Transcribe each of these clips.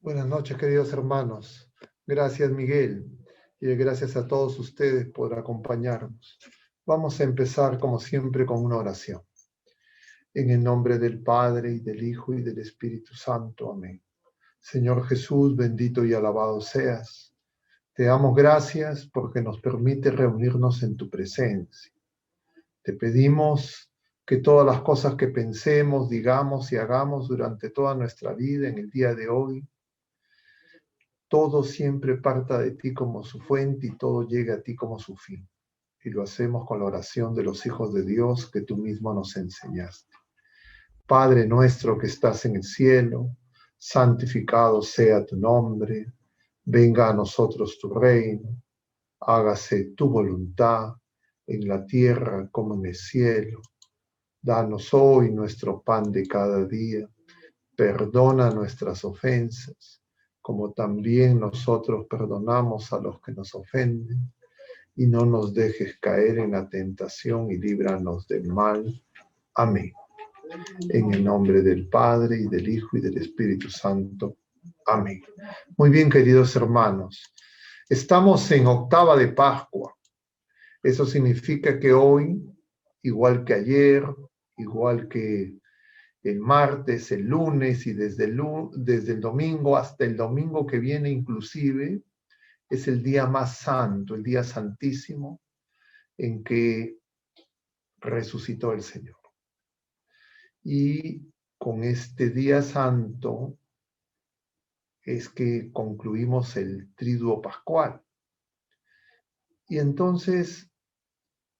Buenas noches, queridos hermanos. Gracias, Miguel, y gracias a todos ustedes por acompañarnos. Vamos a empezar, como siempre, con una oración. En el nombre del Padre, y del Hijo, y del Espíritu Santo. Amén. Señor Jesús, bendito y alabado seas. Te damos gracias porque nos permite reunirnos en tu presencia. Te pedimos que todas las cosas que pensemos, digamos y hagamos durante toda nuestra vida en el día de hoy, todo siempre parta de ti como su fuente y todo llegue a ti como su fin. Y lo hacemos con la oración de los hijos de Dios que tú mismo nos enseñaste. Padre nuestro que estás en el cielo, santificado sea tu nombre, venga a nosotros tu reino, hágase tu voluntad en la tierra como en el cielo. Danos hoy nuestro pan de cada día, perdona nuestras ofensas, como también nosotros perdonamos a los que nos ofenden, y no nos dejes caer en la tentación y líbranos del mal. Amén. En el nombre del Padre, y del Hijo, y del Espíritu Santo. Amén. Muy bien, queridos hermanos. Estamos en octava de Pascua. Eso significa que hoy, igual que ayer, igual que el martes, el lunes y desde el domingo hasta el domingo que viene inclusive, es el día más santo, el día santísimo en que resucitó el Señor. Y con este día santo es que concluimos el triduo pascual. Y entonces,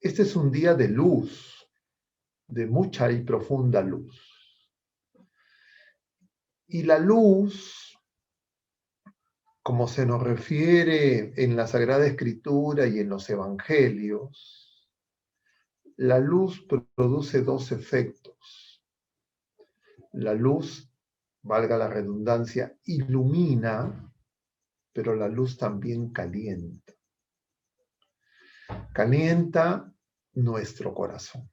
este es un día de luz, de mucha y profunda luz. Y la luz, como se nos refiere en la Sagrada Escritura y en los Evangelios, la luz produce dos efectos. La luz, valga la redundancia, ilumina, pero la luz también calienta. Calienta nuestro corazón.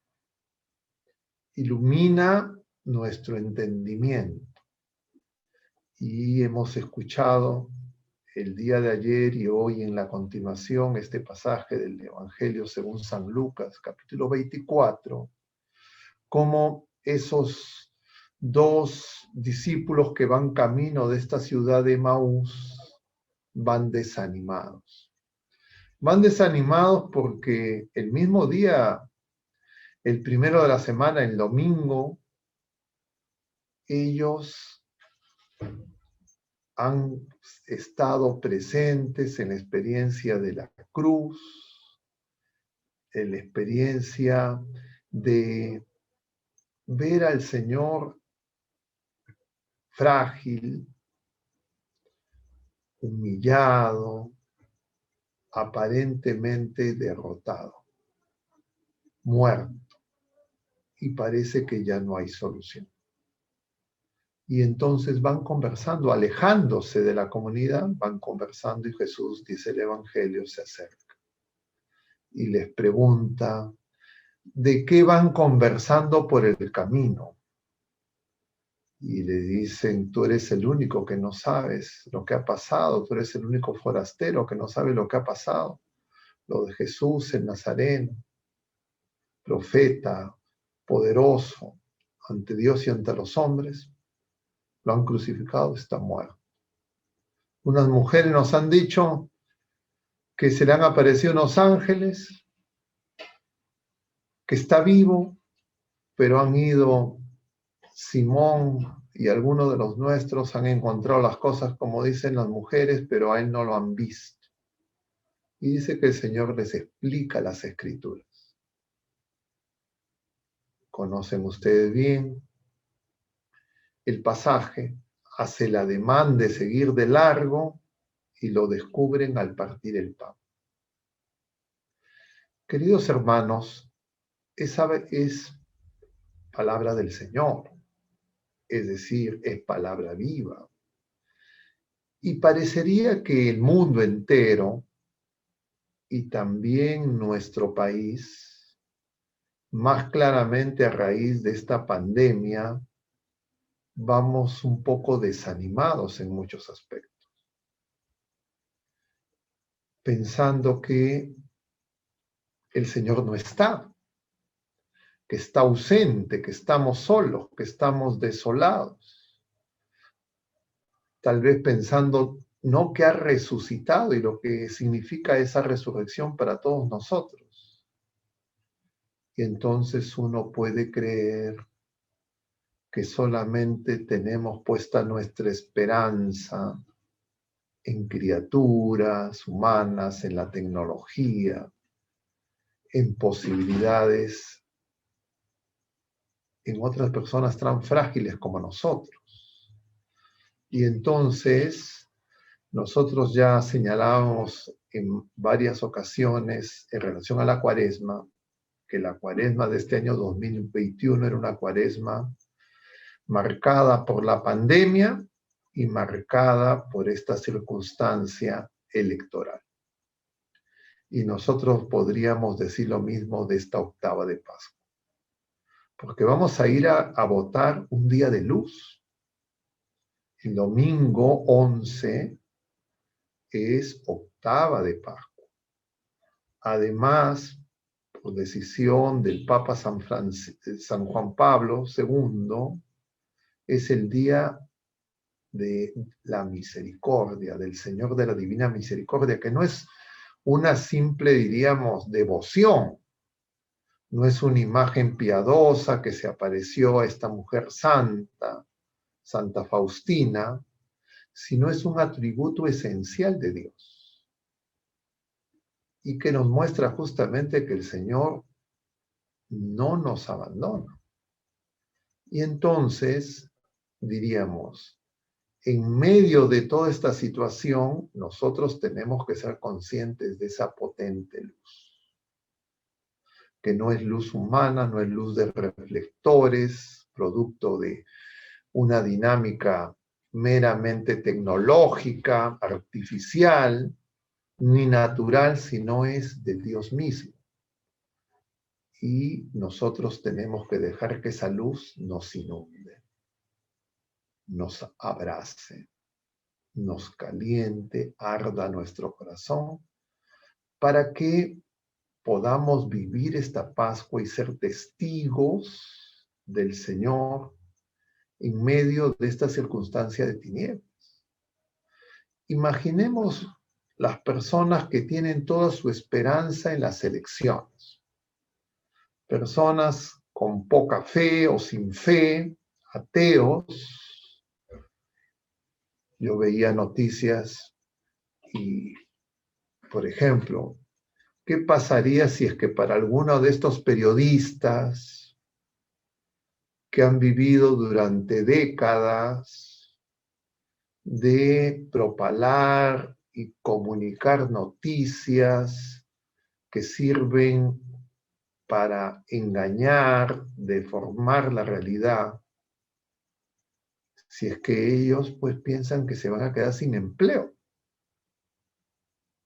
Ilumina nuestro entendimiento. Y hemos escuchado el día de ayer y hoy en la continuación este pasaje del Evangelio según San Lucas, capítulo 24, cómo esos dos discípulos que van camino de esta ciudad de Emaús van desanimados. Van desanimados porque el mismo día, el primero de la semana, el domingo, ellos han estado presentes en la experiencia de la cruz, en la experiencia de ver al Señor frágil, humillado, aparentemente derrotado, muerto, y parece que ya no hay solución. Y entonces van conversando, alejándose de la comunidad, van conversando y Jesús, dice el Evangelio, se acerca y les pregunta, ¿de qué van conversando por el camino? Y le dicen, tú eres el único que no sabes lo que ha pasado, tú eres el único forastero que no sabe lo que ha pasado. Lo de Jesús el Nazareno, profeta, poderoso ante Dios y ante los hombres, lo han crucificado, está muerto. Unas mujeres nos han dicho que se le han aparecido unos ángeles, que está vivo, pero han ido Simón y algunos de los nuestros han encontrado las cosas como dicen las mujeres, pero a él no lo han visto. Y dice que el Señor les explica las Escrituras. Conocen ustedes bien el pasaje, hace el ademán de seguir de largo y lo descubren al partir el pan. Queridos hermanos, esa es palabra del Señor, es decir, es palabra viva. Y parecería que el mundo entero y también nuestro país, más claramente a raíz de esta pandemia, vamos un poco desanimados en muchos aspectos, pensando que el Señor no está, que está ausente, que estamos solos, que estamos desolados. Tal vez pensando no que ha resucitado y lo que significa esa resurrección para todos nosotros. Y entonces uno puede creer que solamente tenemos puesta nuestra esperanza en criaturas humanas, en la tecnología, en posibilidades, en otras personas tan frágiles como nosotros. Y entonces nosotros ya señalábamos en varias ocasiones en relación a la cuaresma, que la cuaresma de este año 2021 era una cuaresma marcada por la pandemia y marcada por esta circunstancia electoral. Y nosotros podríamos decir lo mismo de esta octava de Pascua, porque vamos a ir a votar un día de luz. El domingo 11 es octava de Pascua. Además, por decisión del Papa San Juan Pablo II, es el día de la misericordia, del Señor de la Divina Misericordia, que no es una simple, diríamos, devoción, no es una imagen piadosa que se apareció a esta mujer santa, Santa Faustina, sino es un atributo esencial de Dios y que nos muestra justamente que el Señor no nos abandona. Y entonces, diríamos, en medio de toda esta situación, nosotros tenemos que ser conscientes de esa potente luz, que no es luz humana, no es luz de reflectores, producto de una dinámica meramente tecnológica, artificial, ni natural, sino es de Dios mismo. Y nosotros tenemos que dejar que esa luz nos inunde, nos abrace, nos caliente, arda nuestro corazón, para que podamos vivir esta Pascua y ser testigos del Señor en medio de esta circunstancia de tinieblas. Imaginemos las personas que tienen toda su esperanza en las elecciones. Personas con poca fe o sin fe, ateos. Yo veía noticias y, por ejemplo, ¿qué pasaría si es que para alguno de estos periodistas que han vivido durante décadas de propalar y comunicar noticias que sirven para engañar, deformar la realidad, si es que ellos pues piensan que se van a quedar sin empleo?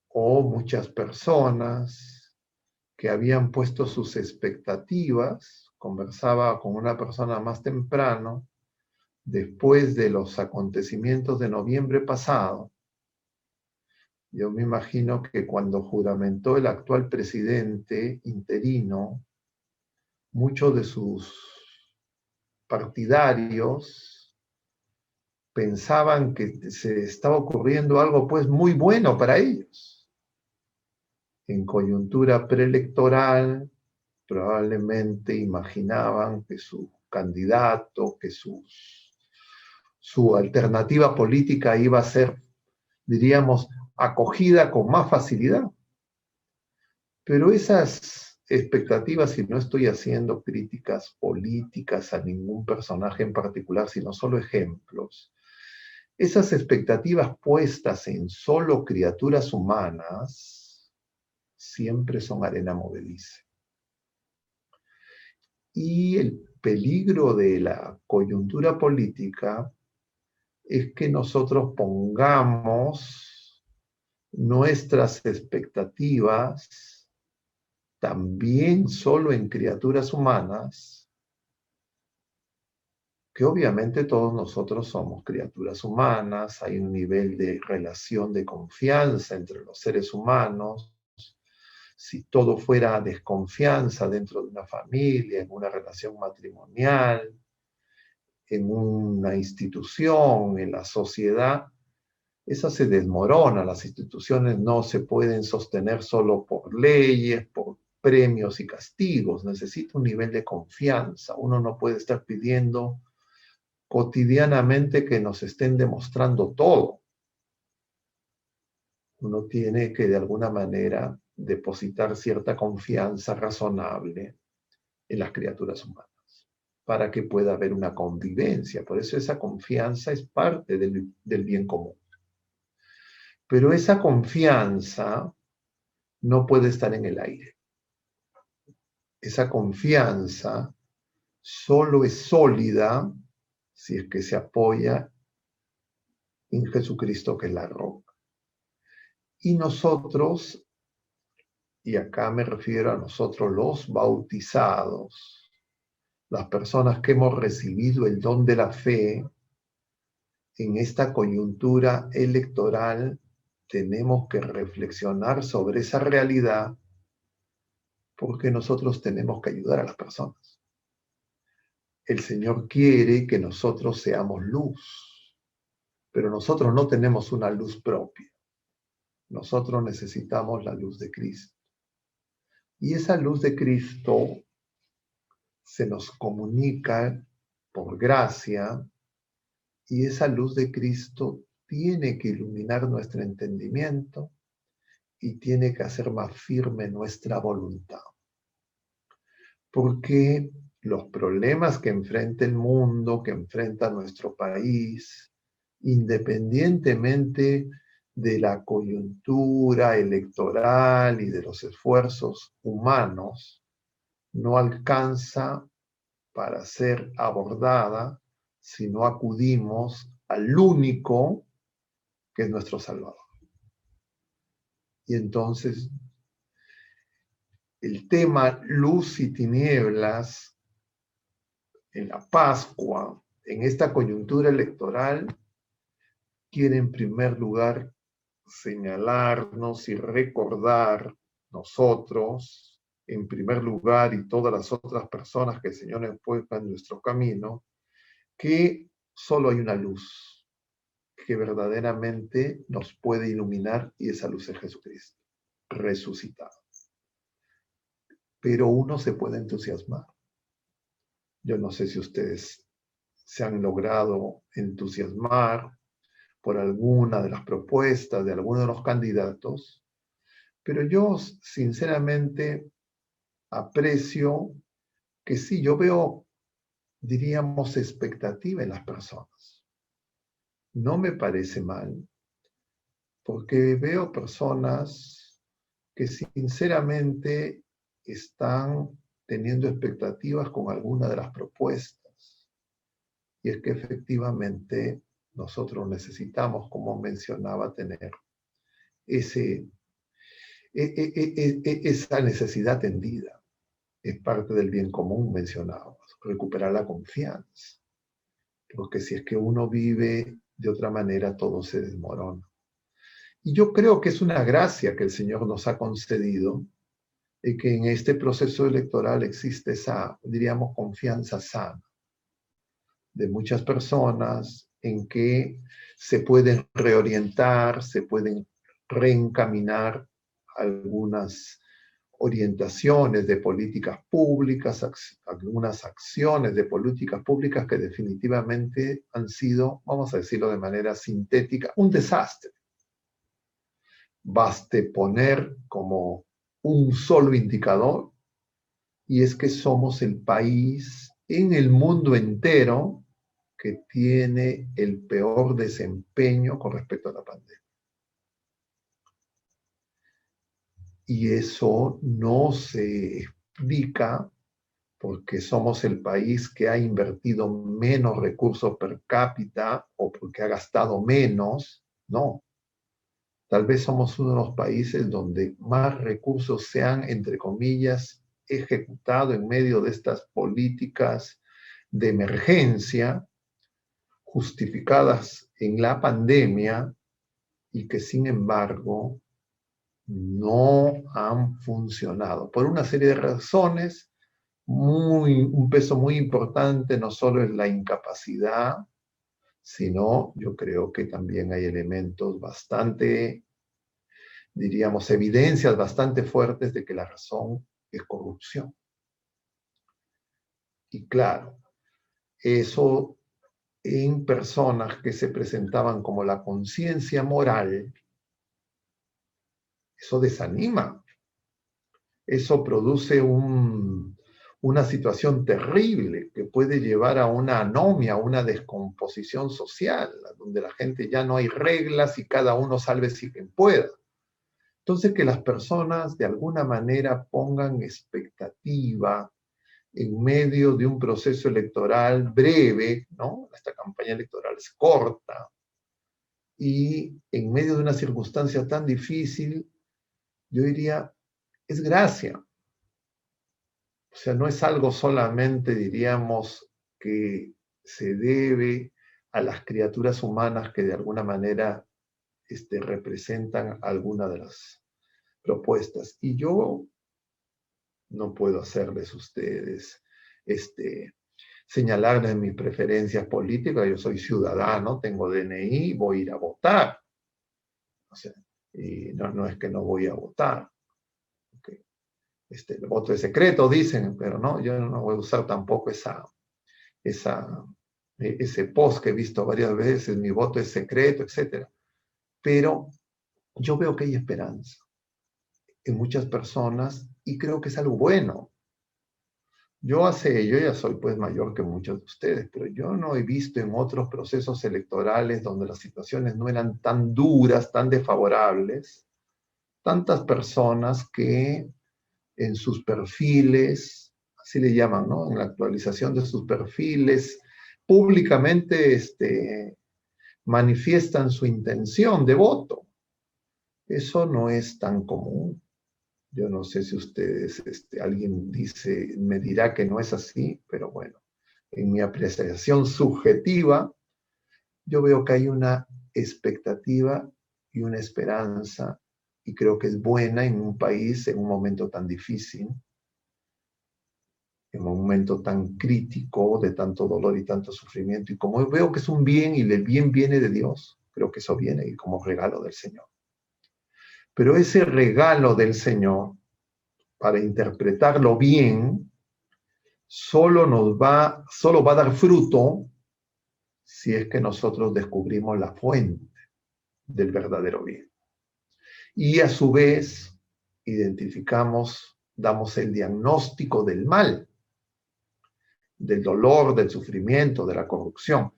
O muchas personas que habían puesto sus expectativas, conversaba con una persona más temprano, después de los acontecimientos de noviembre pasado. Yo me imagino que cuando juramentó el actual presidente interino, muchos de sus partidarios pensaban que se estaba ocurriendo algo pues muy bueno para ellos. En coyuntura preelectoral, probablemente imaginaban que su candidato, que su alternativa política iba a ser, diríamos, acogida con más facilidad. Pero esas expectativas, y no estoy haciendo críticas políticas a ningún personaje en particular, sino solo ejemplos, esas expectativas puestas en solo criaturas humanas siempre son arena movediza. Y el peligro de la coyuntura política es que nosotros pongamos nuestras expectativas también solo en criaturas humanas que obviamente todos nosotros somos criaturas humanas, hay un nivel de relación de confianza entre los seres humanos. Si todo fuera desconfianza dentro de una familia, en una relación matrimonial, en una institución, en la sociedad, esa se desmorona. Las instituciones no se pueden sostener solo por leyes, por premios y castigos. Necesita un nivel de confianza. Uno no puede estar pidiendo cotidianamente que nos estén demostrando todo. Uno tiene que de alguna manera depositar cierta confianza razonable en las criaturas humanas para que pueda haber una convivencia. Por eso esa confianza es parte del bien común. Pero esa confianza no puede estar en el aire. Esa confianza solo es sólida si es que se apoya en Jesucristo, que es la roca. Y nosotros, y acá me refiero a nosotros los bautizados, las personas que hemos recibido el don de la fe, en esta coyuntura electoral tenemos que reflexionar sobre esa realidad, porque nosotros tenemos que ayudar a las personas. El Señor quiere que nosotros seamos luz, pero nosotros no tenemos una luz propia. Nosotros necesitamos la luz de Cristo. Y esa luz de Cristo se nos comunica por gracia, y esa luz de Cristo tiene que iluminar nuestro entendimiento y tiene que hacer más firme nuestra voluntad. Porque los problemas que enfrenta el mundo, que enfrenta nuestro país, independientemente de la coyuntura electoral y de los esfuerzos humanos, no alcanza para ser abordada si no acudimos al único que es nuestro Salvador. Y entonces el tema luz y tinieblas en la Pascua, en esta coyuntura electoral, quiere en primer lugar señalarnos y recordar nosotros, en primer lugar, y todas las otras personas que el Señor nos puesta en nuestro camino, que solo hay una luz que verdaderamente nos puede iluminar, y esa luz es Jesucristo, resucitado. Pero uno se puede entusiasmar. Yo no sé si ustedes se han logrado entusiasmar por alguna de las propuestas de alguno de los candidatos, pero yo sinceramente aprecio que sí, yo veo, diríamos, expectativa en las personas. No me parece mal, porque veo personas que sinceramente están teniendo expectativas con alguna de las propuestas. Y es que efectivamente nosotros necesitamos, como mencionaba, tener esa necesidad tendida. Es parte del bien común mencionado, recuperar la confianza. Porque si es que uno vive de otra manera, todo se desmorona. Y yo creo que es una gracia que el Señor nos ha concedido, y que en este proceso electoral existe esa, diríamos, confianza sana de muchas personas en que se pueden reorientar, se pueden reencaminar algunas orientaciones de políticas públicas, algunas acciones de políticas públicas que definitivamente han sido, vamos a decirlo de manera sintética, un desastre. Baste poner como un solo indicador, y es que somos el país en el mundo entero que tiene el peor desempeño con respecto a la pandemia. Y eso no se explica porque somos el país que ha invertido menos recursos per cápita o porque ha gastado menos. No. Tal vez somos uno de los países donde más recursos se han, entre comillas, ejecutado en medio de estas políticas de emergencia justificadas en la pandemia y que sin embargo no han funcionado por una serie de razones. Un peso muy importante no solo es la incapacidad, sino yo creo que también hay elementos bastante, diríamos, evidencias bastante fuertes de que la razón es corrupción. Y claro, eso en personas que se presentaban como la conciencia moral, eso desanima, eso produce una situación terrible que puede llevar a una anomia, a una descomposición social, donde la gente ya no hay reglas y cada uno salve si quien pueda. Entonces, que las personas de alguna manera pongan expectativa en medio de un proceso electoral breve, ¿no? Esta campaña electoral es corta, y en medio de una circunstancia tan difícil, yo diría, es gracia. O sea, no es algo solamente, diríamos, que se debe a las criaturas humanas que de alguna manera representan alguna de las propuestas. Y yo no puedo hacerles a ustedes señalarles mis preferencias políticas. Yo soy ciudadano, tengo DNI, voy a ir a votar. O sea, y no es que no voy a votar. Okay. El voto es secreto, dicen, pero no, yo no voy a usar tampoco ese post que he visto varias veces, mi voto es secreto, etc. Pero yo veo que hay esperanza en muchas personas y creo que es algo bueno. Yo ya soy pues mayor que muchos de ustedes, pero yo no he visto en otros procesos electorales donde las situaciones no eran tan duras, tan desfavorables, tantas personas que en sus perfiles, así le llaman, ¿no? En la actualización de sus perfiles, públicamente manifiestan su intención de voto. Eso no es tan común. Yo no sé si ustedes, alguien me dirá que no es así, pero bueno, en mi apreciación subjetiva, yo veo que hay una expectativa y una esperanza, y creo que es buena en un país en un momento tan difícil, en un momento tan crítico, de tanto dolor y tanto sufrimiento. Y como veo que es un bien y el bien viene de Dios, creo que eso viene y como regalo del Señor. Pero ese regalo del Señor, para interpretarlo bien, solo va a dar fruto si es que nosotros descubrimos la fuente del verdadero bien. Y a su vez, damos el diagnóstico del mal, del dolor, del sufrimiento, de la corrupción,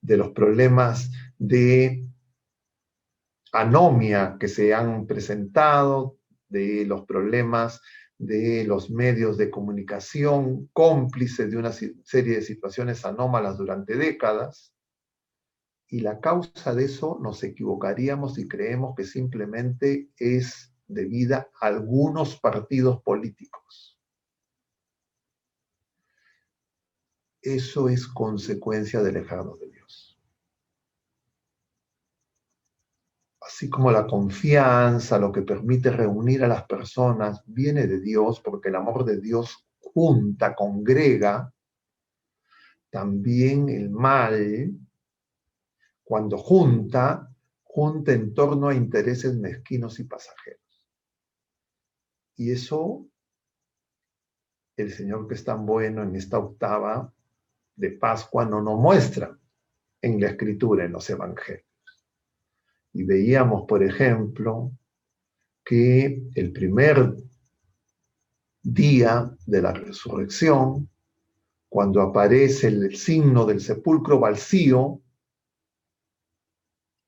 de los problemas de anomia que se han presentado, de los problemas de los medios de comunicación cómplices de una serie de situaciones anómalas durante décadas. Y la causa de eso nos equivocaríamos si creemos que simplemente es debida a algunos partidos políticos. Eso es consecuencia del alejarnos de Dios. Así como la confianza, lo que permite reunir a las personas, viene de Dios, porque el amor de Dios junta, congrega, también el mal, cuando junta en torno a intereses mezquinos y pasajeros. Y eso, el Señor que es tan bueno en esta octava de Pascua no nos muestra en la Escritura, en los Evangelios. Y veíamos, por ejemplo, que el primer día de la resurrección, cuando aparece el signo del sepulcro vacío,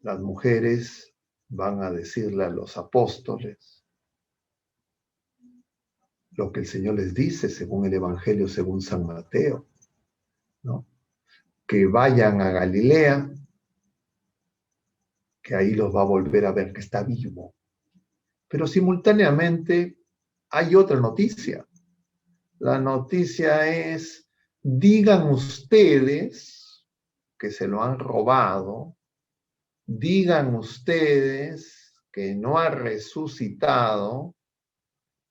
las mujeres van a decirle a los apóstoles lo que el Señor les dice según el Evangelio, según San Mateo, ¿no? Que vayan a Galilea, que ahí los va a volver a ver, que está vivo. Pero simultáneamente hay otra noticia. La noticia es digan ustedes que se lo han robado, digan ustedes que no ha resucitado,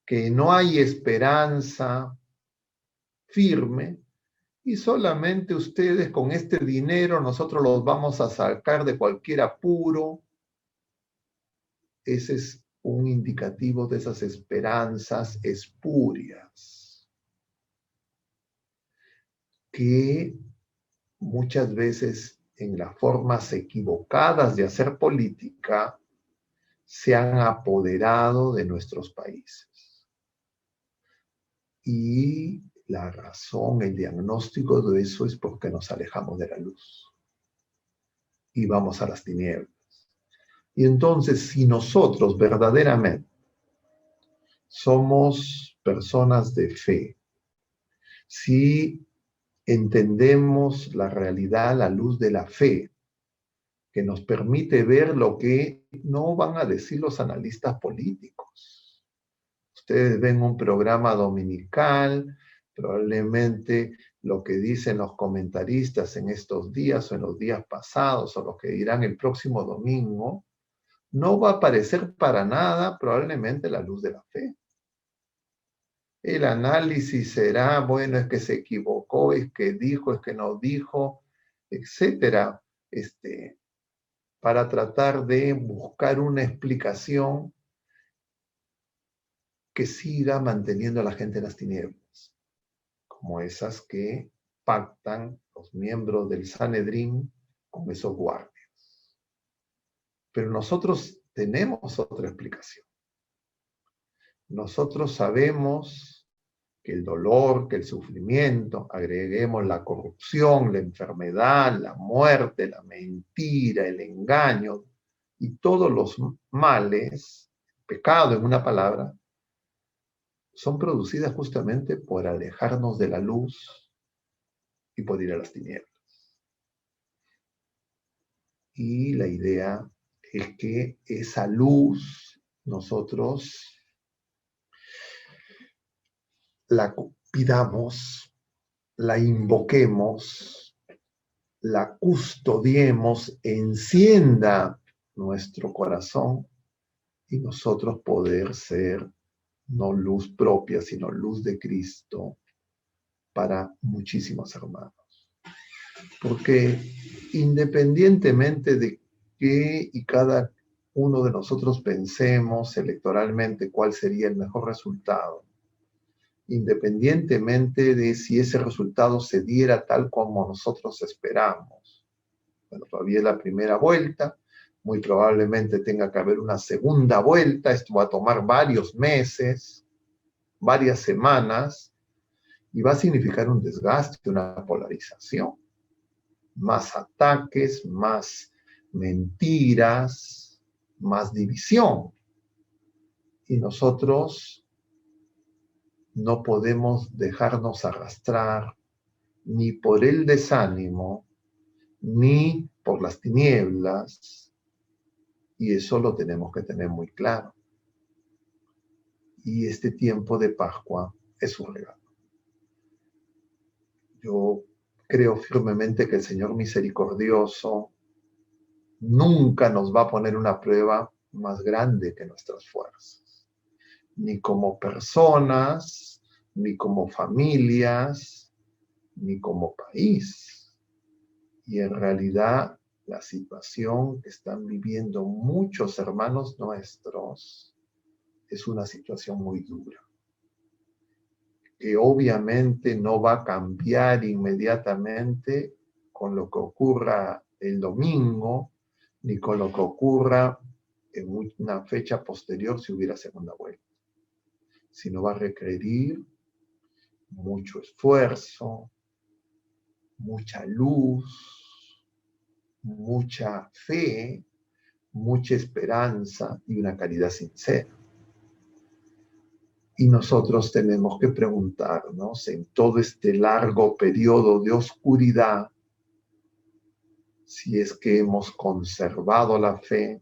que no hay esperanza firme, y solamente ustedes con este dinero nosotros los vamos a sacar de cualquier apuro. Ese es un indicativo de esas esperanzas espurias que muchas veces en las formas equivocadas de hacer política se han apoderado de nuestros países. Y la razón, el diagnóstico de eso es porque nos alejamos de la luz y vamos a las tinieblas. Y entonces, si nosotros verdaderamente somos personas de fe, si entendemos la realidad a la luz de la fe, que nos permite ver lo que no van a decir los analistas políticos. Ustedes ven un programa dominical, probablemente lo que dicen los comentaristas en estos días o en los días pasados o lo que dirán el próximo domingo, no va a aparecer para nada probablemente la luz de la fe. El análisis será, bueno, es que se equivocó, es que dijo, es que no dijo, etcétera, para tratar de buscar una explicación que siga manteniendo a la gente en las tinieblas, como esas que pactan los miembros del Sanedrín con esos guardias. Pero nosotros tenemos otra explicación. Nosotros sabemos que el dolor, que el sufrimiento, agreguemos la corrupción, la enfermedad, la muerte, la mentira, el engaño y todos los males, pecado en una palabra, son producidas justamente por alejarnos de la luz y por ir a las tinieblas. Y la idea es que esa luz nosotros la pidamos, la invoquemos, la custodiemos, encienda nuestro corazón y nosotros poder ser no luz propia, sino luz de Cristo para muchísimos hermanos. Porque independientemente de qué y cada uno de nosotros pensemos electoralmente cuál sería el mejor resultado, independientemente de si ese resultado se diera tal como nosotros esperamos. Bueno, todavía es la primera vuelta, muy probablemente tenga que haber una segunda vuelta, esto va a tomar varios meses, varias semanas, y va a significar un desgaste, una polarización, más ataques, más mentiras, más división. Y nosotros no podemos dejarnos arrastrar ni por el desánimo, ni por las tinieblas, y eso lo tenemos que tener muy claro. Y este tiempo de Pascua es un regalo. Yo creo firmemente que el Señor misericordioso nunca nos va a poner una prueba más grande que nuestras fuerzas, ni como personas, ni como familias, ni como país. Y en realidad la situación que están viviendo muchos hermanos nuestros es una situación muy dura, que obviamente no va a cambiar inmediatamente con lo que ocurra el domingo, ni con lo que ocurra en una fecha posterior si hubiera segunda vuelta, sino va a requerir mucho esfuerzo, mucha luz, mucha fe, mucha esperanza y una caridad sincera. Y nosotros tenemos que preguntarnos en todo este largo periodo de oscuridad si es que hemos conservado la fe,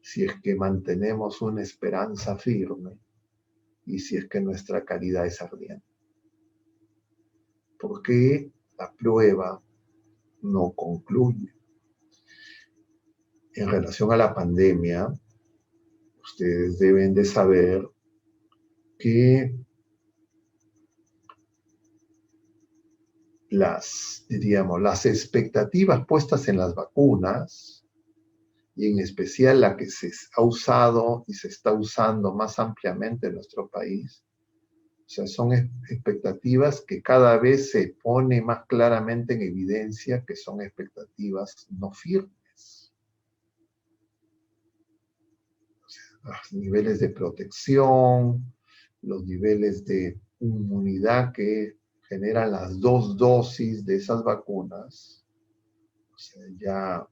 si es que mantenemos una esperanza firme y si es que nuestra caridad es ardiente. porque la prueba no concluye. En relación a la pandemia, ustedes deben de saber que las expectativas puestas en las vacunas, y en especial la que se ha usado y se está usando más ampliamente en nuestro país, o sea, son expectativas que cada vez se pone más claramente en evidencia que son expectativas no firmes. O sea, los niveles de protección, los niveles de inmunidad que generan las 2 dosis de esas vacunas, o sea, ya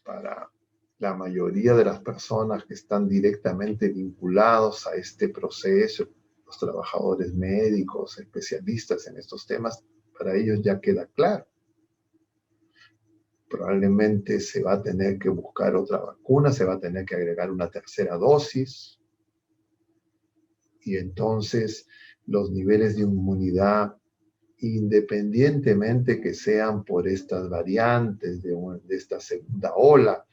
para la mayoría de las personas que están directamente vinculados a este proceso, los trabajadores médicos, especialistas en estos temas, para ellos ya queda claro. Probablemente se va a tener que buscar otra vacuna, se va a tener que agregar una tercera dosis, y entonces los niveles de inmunidad, independientemente que sean por estas variantes de esta segunda ola,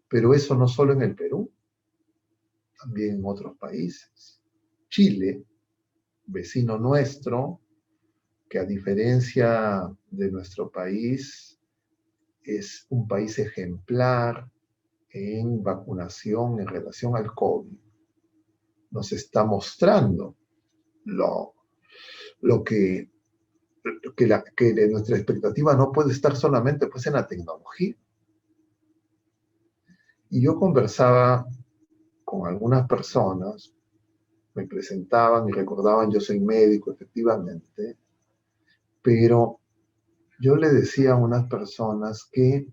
pero eso no solo en el Perú, también en otros países. Chile, vecino nuestro, que a diferencia de nuestro país, es un país ejemplar en vacunación en relación al COVID, nos está mostrando que nuestra expectativa no puede estar solamente pues, en la tecnología. Y yo conversaba con algunas personas, me presentaban y recordaban, yo soy médico, efectivamente, pero yo le decía a unas personas que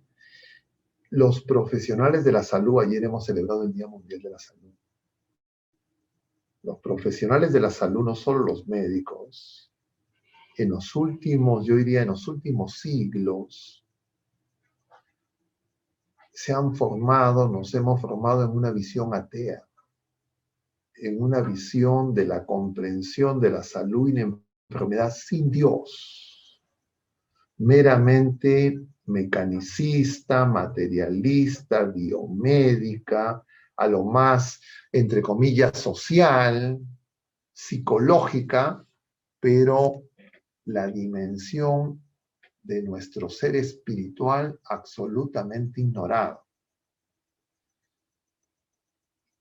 los profesionales de la salud, ayer hemos celebrado el Día Mundial de la Salud, los profesionales de la salud, no solo los médicos, en los últimos, yo diría en los últimos siglos, nos hemos formado en una visión atea, en una visión de la comprensión de la salud y la enfermedad sin Dios, meramente mecanicista, materialista, biomédica, a lo más, entre comillas, social, psicológica, pero la dimensión de nuestro ser espiritual absolutamente ignorado.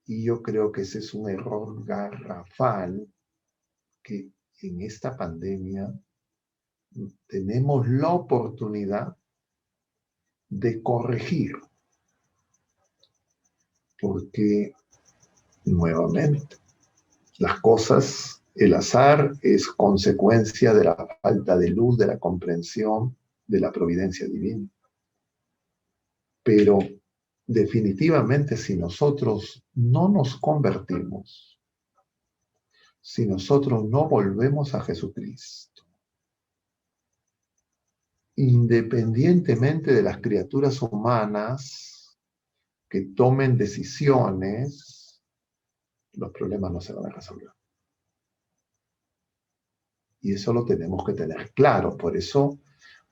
Y yo creo que ese es un error garrafal que en esta pandemia tenemos la oportunidad de corregir. Porque, nuevamente, las cosas, el azar es consecuencia de la falta de luz, de la comprensión, de la providencia divina. Pero definitivamente si nosotros no nos convertimos, si nosotros no volvemos a Jesucristo, independientemente de las criaturas humanas que tomen decisiones, los problemas no se van a resolver. Y eso lo tenemos que tener claro. Por eso,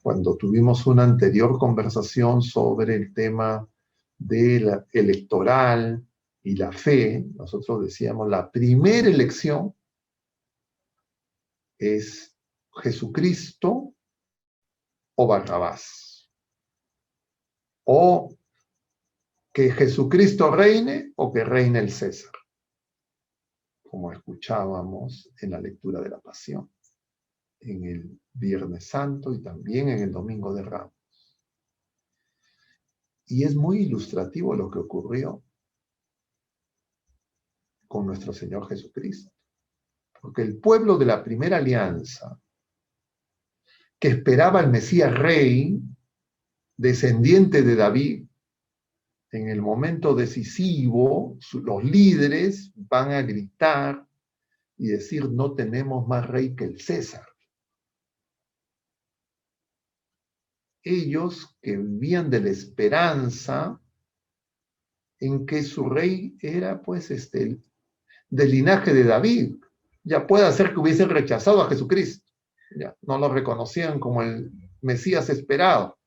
cuando tuvimos una anterior conversación sobre el tema electoral y la fe, nosotros decíamos, la primera elección es Jesucristo o Barrabás. O que Jesucristo reine o que reine el César, como escuchábamos en la lectura de la Pasión, en el Viernes Santo y también en el Domingo de Ramos. Y es muy ilustrativo lo que ocurrió con nuestro Señor Jesucristo. Porque el pueblo de la primera alianza, que esperaba al Mesías Rey, descendiente de David, en el momento decisivo, los líderes van a gritar y decir, no tenemos más rey que el César. Ellos que vivían de la esperanza en que su rey era pues del linaje de David, Ya puede ser que hubiesen rechazado a Jesucristo, ya no lo reconocían como el Mesías esperado,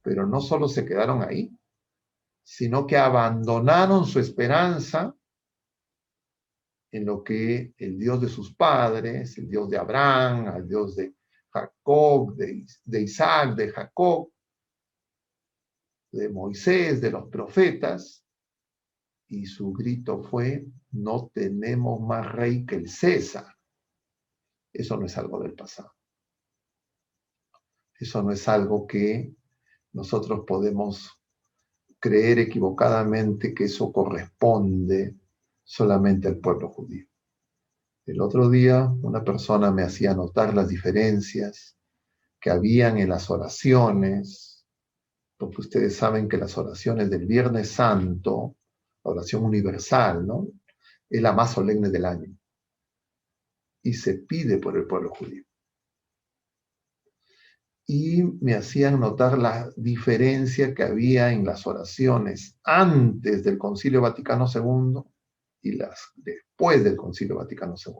pero no solo se quedaron ahí, sino que abandonaron su esperanza en lo que el Dios de sus padres, el Dios de Abraham, el Dios de Jacob, de Isaac, de Jacob, de Moisés, de los profetas, y su grito fue: no tenemos más rey que el César. Eso no es algo del pasado. Eso no es algo que nosotros podemos creer equivocadamente que eso corresponde solamente al pueblo judío. El otro día una persona me hacía notar las diferencias que habían en las oraciones, porque ustedes saben que las oraciones del Viernes Santo, la oración universal, ¿no?, es la más solemne del año y se pide por el pueblo judío. Y me hacían notar la diferencia que había en las oraciones antes del Concilio Vaticano II y las después del Concilio Vaticano II.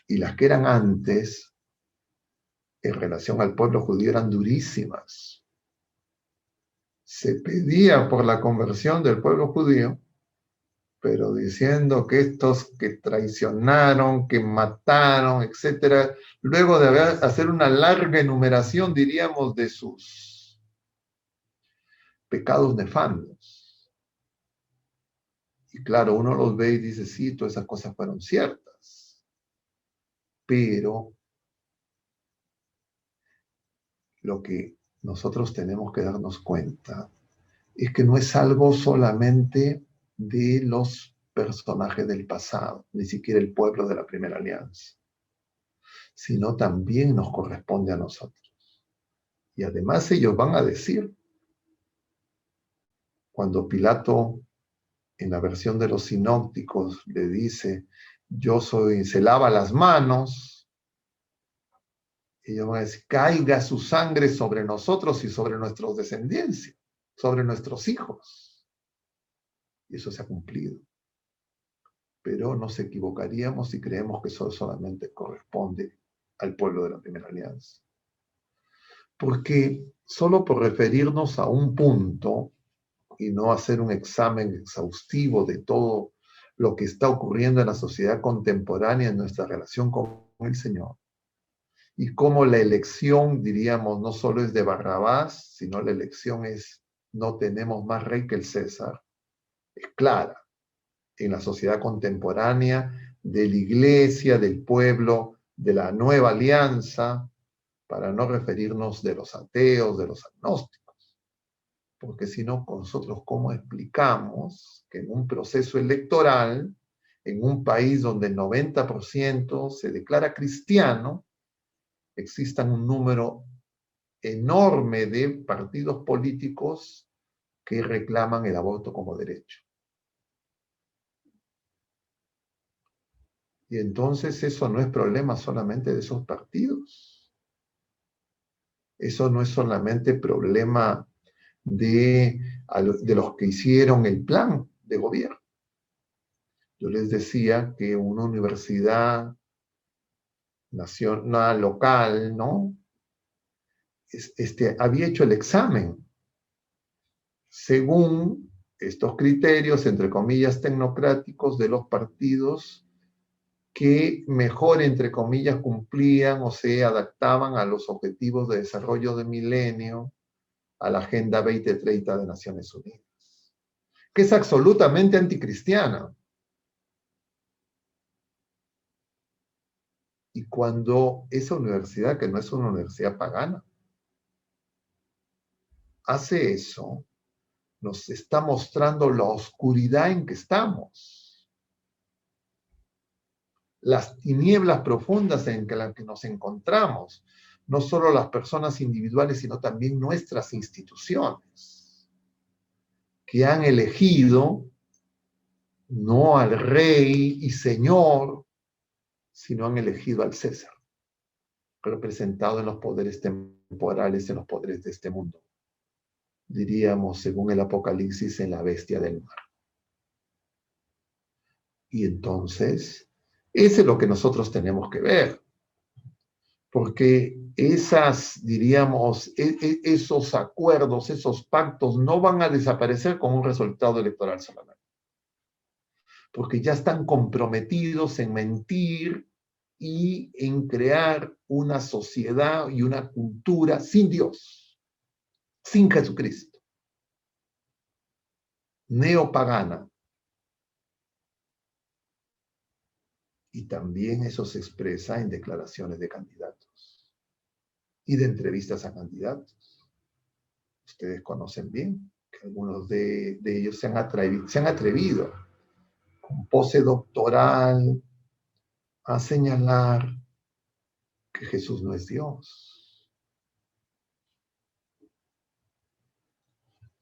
Y las que eran antes, en relación al pueblo judío, eran durísimas. Se pedía por la conversión del pueblo judío, pero diciendo que estos que traicionaron, que mataron, etcétera, luego de hacer una larga enumeración, diríamos, de sus pecados nefandos. Y claro, uno los ve y dice, sí, todas esas cosas fueron ciertas, pero lo que nosotros tenemos que darnos cuenta es que no es algo solamente de los personajes del pasado, ni siquiera el pueblo de la primera alianza, sino también nos corresponde a nosotros. Y además ellos van a decir, cuando Pilato, en la versión de los sinópticos, le dice, se lava las manos, ellos van a decir, caiga su sangre sobre nosotros y sobre nuestros descendencia, sobre nuestros hijos. Y eso se ha cumplido. Pero nos equivocaríamos si creemos que eso solamente corresponde al pueblo de la primera alianza. Porque solo por referirnos a un punto y no hacer un examen exhaustivo de todo lo que está ocurriendo en la sociedad contemporánea en nuestra relación con el Señor, y cómo la elección, diríamos, no solo es de Barrabás, sino la elección es: no tenemos más rey que el César, es clara en la sociedad contemporánea de la iglesia, del pueblo, de la nueva alianza, para no referirnos de los ateos, de los agnósticos. Porque si no, nosotros, ¿cómo explicamos que en un proceso electoral, en un país donde el 90% se declara cristiano, existan un número enorme de partidos políticos que reclaman el aborto como derecho? Y entonces eso no es problema solamente de esos partidos. Eso no es solamente problema de los que hicieron el plan de gobierno. Yo les decía que una universidad nacional, local, ¿no?, había hecho el examen según estos criterios, entre comillas, tecnocráticos de los partidos que mejor, entre comillas, cumplían o se adaptaban a los objetivos de desarrollo de milenio, a la Agenda 2030 de Naciones Unidas, que es absolutamente anticristiana. Y cuando esa universidad, que no es una universidad pagana, hace eso, nos está mostrando la oscuridad en que estamos, las tinieblas profundas en las que nos encontramos, no solo las personas individuales, sino también nuestras instituciones, que han elegido no al rey y señor, sino han elegido al César, representado en los poderes temporales, en los poderes de este mundo. Diríamos, según el Apocalipsis, en la bestia del mar. Y entonces Ese es lo que nosotros tenemos que ver, porque diríamos, esos acuerdos, esos pactos no van a desaparecer con un resultado electoral solamente, porque ya están comprometidos en mentir y en crear una sociedad y una cultura sin Dios, sin Jesucristo, neopagana. Y también eso se expresa en declaraciones de candidatos y de entrevistas a candidatos. Ustedes conocen bien que algunos de ellos se han atrevido con pose doctoral a señalar que Jesús no es Dios.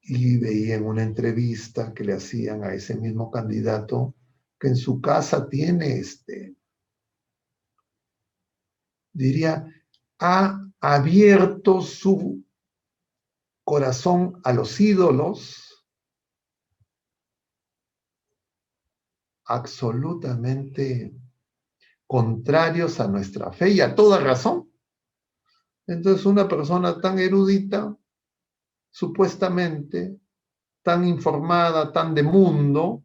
Y veía en una entrevista que le hacían a ese mismo candidato que en su casa tiene diría, ha abierto su corazón a los ídolos absolutamente contrarios a nuestra fe y a toda razón. Entonces una persona tan erudita, supuestamente, tan informada, tan de mundo,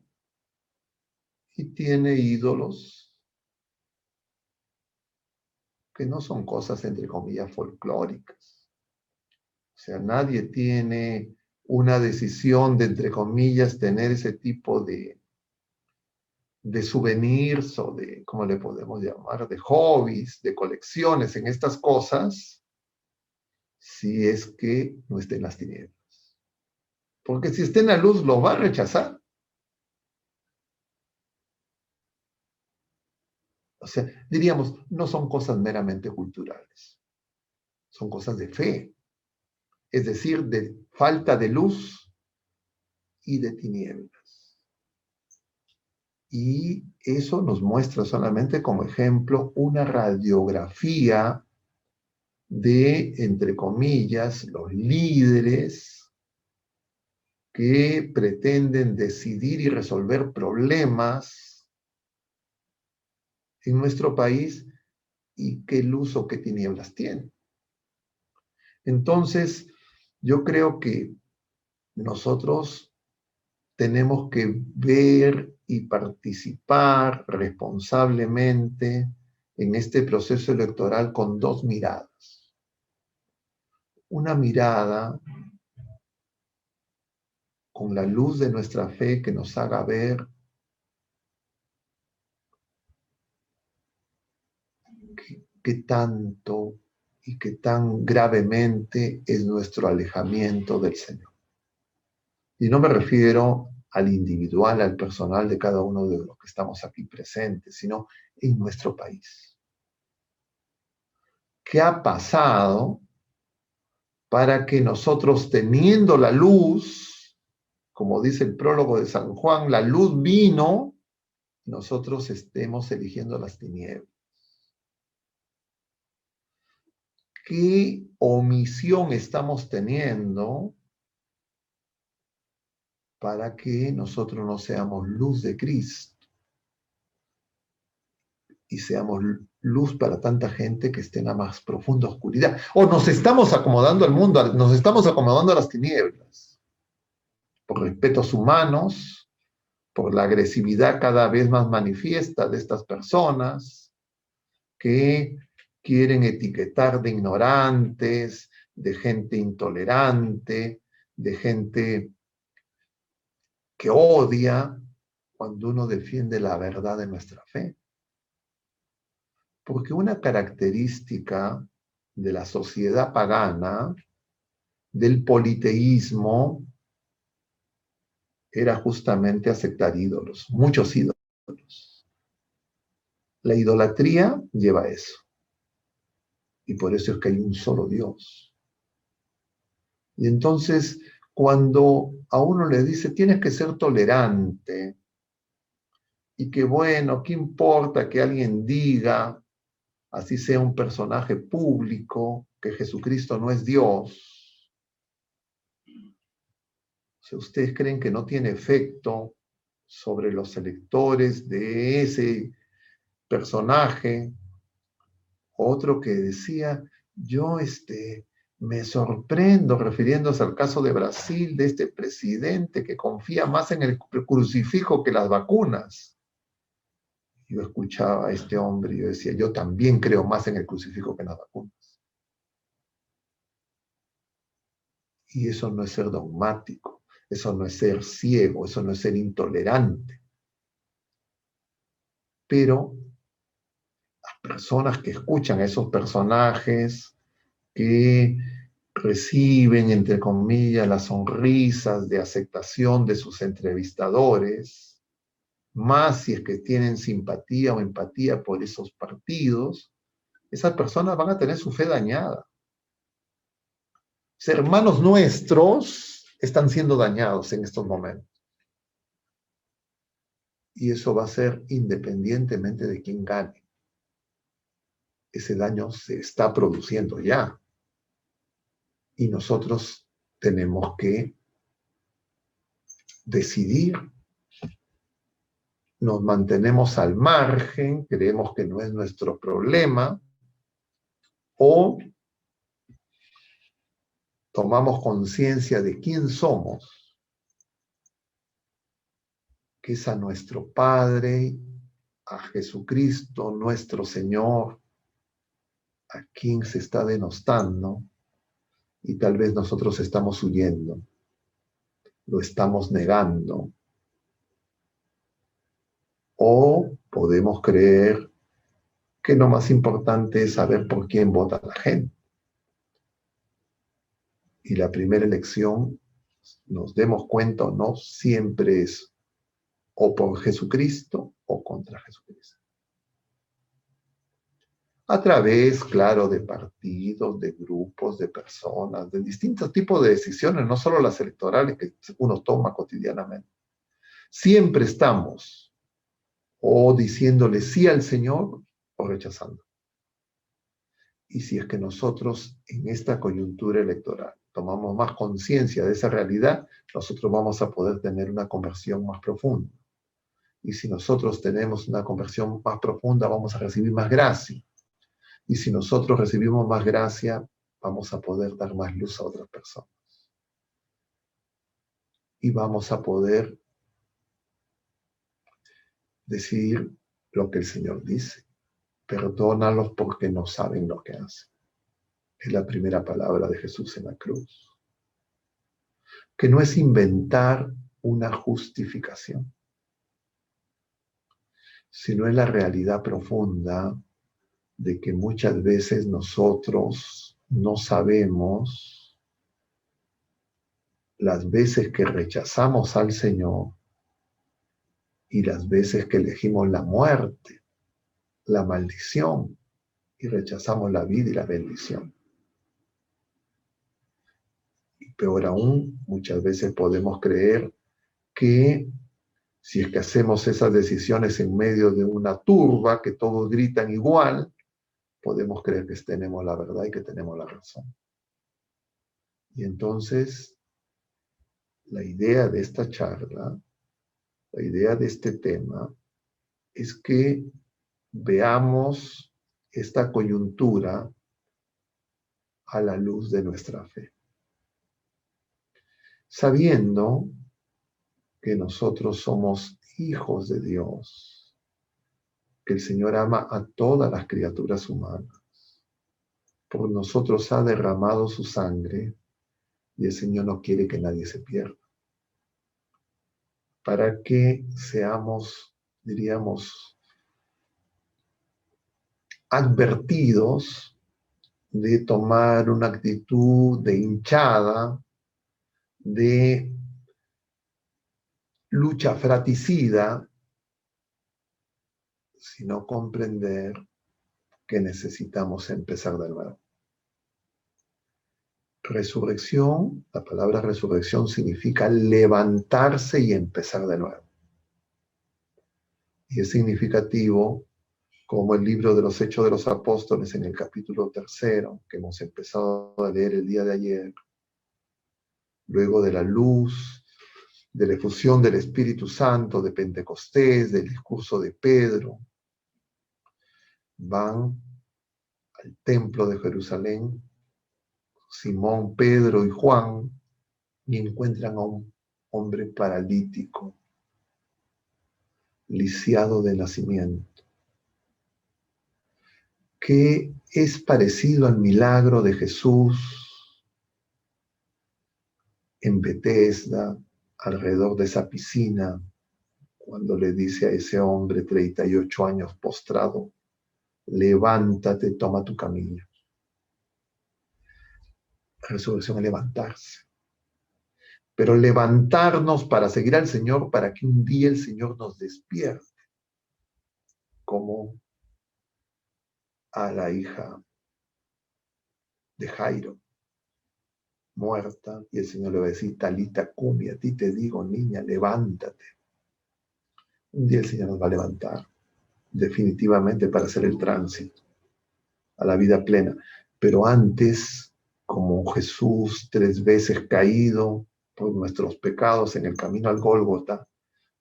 y tiene ídolos que no son cosas, entre comillas, folclóricas. O sea, nadie tiene una decisión de, entre comillas, tener ese tipo de souvenirs o de, ¿cómo le podemos llamar? De hobbies, de colecciones en estas cosas, si es que no está en las tinieblas. Porque si está en la luz, lo va a rechazar. O sea, diríamos, no son cosas meramente culturales, son cosas de fe, es decir, de falta de luz y de tinieblas. Y eso nos muestra solamente como ejemplo una radiografía de, entre comillas, los líderes que pretenden decidir y resolver problemas en nuestro país y qué luz o qué tinieblas tienen. Entonces, yo creo que nosotros tenemos que ver y participar responsablemente en este proceso electoral con dos miradas. Una mirada con la luz de nuestra fe que nos haga ver qué tanto y qué tan gravemente es nuestro alejamiento del Señor. Y no me refiero al individual, al personal de cada uno de los que estamos aquí presentes, sino en nuestro país. ¿Qué ha pasado para que nosotros, teniendo la luz, como dice el prólogo de San Juan, la luz vino, nosotros estemos eligiendo las tinieblas? ¿Qué omisión estamos teniendo para que nosotros no seamos luz de Cristo y seamos luz para tanta gente que esté en la más profunda oscuridad? O nos estamos acomodando al mundo, nos estamos acomodando a las tinieblas, por respetos humanos, por la agresividad cada vez más manifiesta de estas personas que quieren etiquetar de ignorantes, de gente intolerante, de gente que odia cuando uno defiende la verdad de nuestra fe. Porque una característica de la sociedad pagana, del politeísmo, era justamente aceptar ídolos, muchos ídolos. La idolatría lleva a eso. Y por eso es que hay un solo Dios. Y entonces, cuando a uno le dice, tienes que ser tolerante, y que bueno, ¿qué importa que alguien diga, así sea un personaje público, que Jesucristo no es Dios? Si ustedes creen que no tiene efecto sobre los electores de ese personaje, otro que decía, yo me sorprendo, refiriéndose al caso de Brasil, de este presidente que confía más en el crucifijo que las vacunas. Yo escuchaba a este hombre y yo decía, yo también creo más en el crucifijo que en las vacunas. Y eso no es ser dogmático, eso no es ser ciego, eso no es ser intolerante. Pero las personas que escuchan a esos personajes, que reciben, entre comillas, las sonrisas de aceptación de sus entrevistadores, más si es que tienen simpatía o empatía por esos partidos, esas personas van a tener su fe dañada. Los hermanos nuestros están siendo dañados en estos momentos. Y eso va a ser independientemente de quién gane. Ese daño se está produciendo ya. Y nosotros tenemos que decidir. Nos mantenemos al margen, creemos que no es nuestro problema, o tomamos conciencia de quién somos, que es a nuestro Padre, a Jesucristo, nuestro Señor, a quien se está denostando, y tal vez nosotros estamos huyendo, lo estamos negando, o podemos creer que lo más importante es saber por quién vota la gente. Y la primera elección, nos demos cuenta o no, siempre es o por Jesucristo o contra Jesucristo. A través, claro, de partidos, de grupos, de personas, de distintos tipos de decisiones, no solo las electorales que uno toma cotidianamente. Siempre estamos o diciéndole sí al Señor o rechazando. Y si es que nosotros en esta coyuntura electoral tomamos más conciencia de esa realidad, nosotros vamos a poder tener una conversión más profunda. Y si nosotros tenemos una conversión más profunda, vamos a recibir más gracia. Y si nosotros recibimos más gracia, vamos a poder dar más luz a otras personas. Y vamos a poder decir lo que el Señor dice. Perdónalos porque no saben lo que hacen. Es la primera palabra de Jesús en la cruz. Que no es inventar una justificación, sino es la realidad profunda de que muchas veces nosotros no sabemos las veces que rechazamos al Señor y las veces que elegimos la muerte, la maldición, y rechazamos la vida y la bendición. Y peor aún, muchas veces podemos creer que si es que hacemos esas decisiones en medio de una turba, que todos gritan igual, podemos creer que tenemos la verdad y que tenemos la razón. Y entonces, la idea de esta charla, la idea de este tema, es que veamos esta coyuntura a la luz de nuestra fe, sabiendo que nosotros somos hijos de Dios, que el Señor ama a todas las criaturas humanas, por nosotros ha derramado su sangre y el Señor no quiere que nadie se pierda, para que seamos, diríamos, advertidos de tomar una actitud de hinchada, de lucha fratricida, sino comprender que necesitamos empezar de nuevo. Resurrección, la palabra resurrección significa levantarse y empezar de nuevo. Y es significativo como el libro de los Hechos de los Apóstoles en el capítulo 3, que hemos empezado a leer el día de ayer, luego de la luz, de la efusión del Espíritu Santo, de Pentecostés, del discurso de Pedro, van al templo de Jerusalén, Simón, Pedro y Juan, y encuentran a un hombre paralítico, lisiado de nacimiento, que es parecido al milagro de Jesús en Betesda, alrededor de esa piscina, cuando le dice a ese hombre 38 años postrado, levántate, toma tu camilla. Resurrección es levantarse. Pero levantarnos para seguir al Señor, para que un día el Señor nos despierte, como a la hija de Jairo, muerta, y el Señor le va a decir, Talita cumi, a ti te digo, niña, levántate. Un día el Señor nos va a levantar, definitivamente para hacer el tránsito a la vida plena. Pero antes, como Jesús 3 veces caído por nuestros pecados en el camino al Gólgota,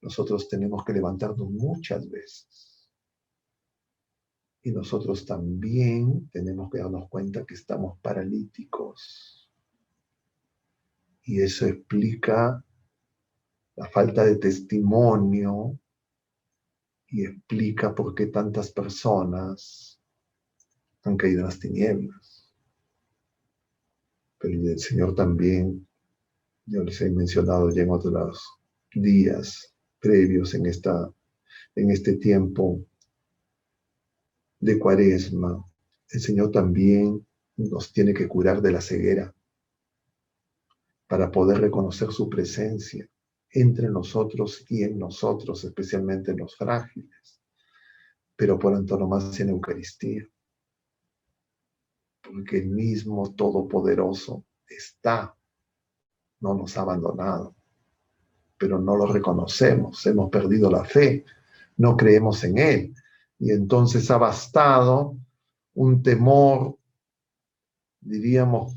nosotros tenemos que levantarnos muchas veces. Y nosotros también tenemos que darnos cuenta que estamos paralíticos. Y eso explica la falta de testimonio y explica por qué tantas personas han caído en las tinieblas. Pero el Señor también, yo les he mencionado ya en otros días previos en este tiempo de Cuaresma, el Señor también nos tiene que curar de la ceguera para poder reconocer su presencia entre nosotros y en nosotros, especialmente en los frágiles, pero por antonomasia en Eucaristía, porque el mismo Todopoderoso está, no nos ha abandonado, pero no lo reconocemos, hemos perdido la fe, no creemos en Él, y entonces ha bastado un temor, diríamos,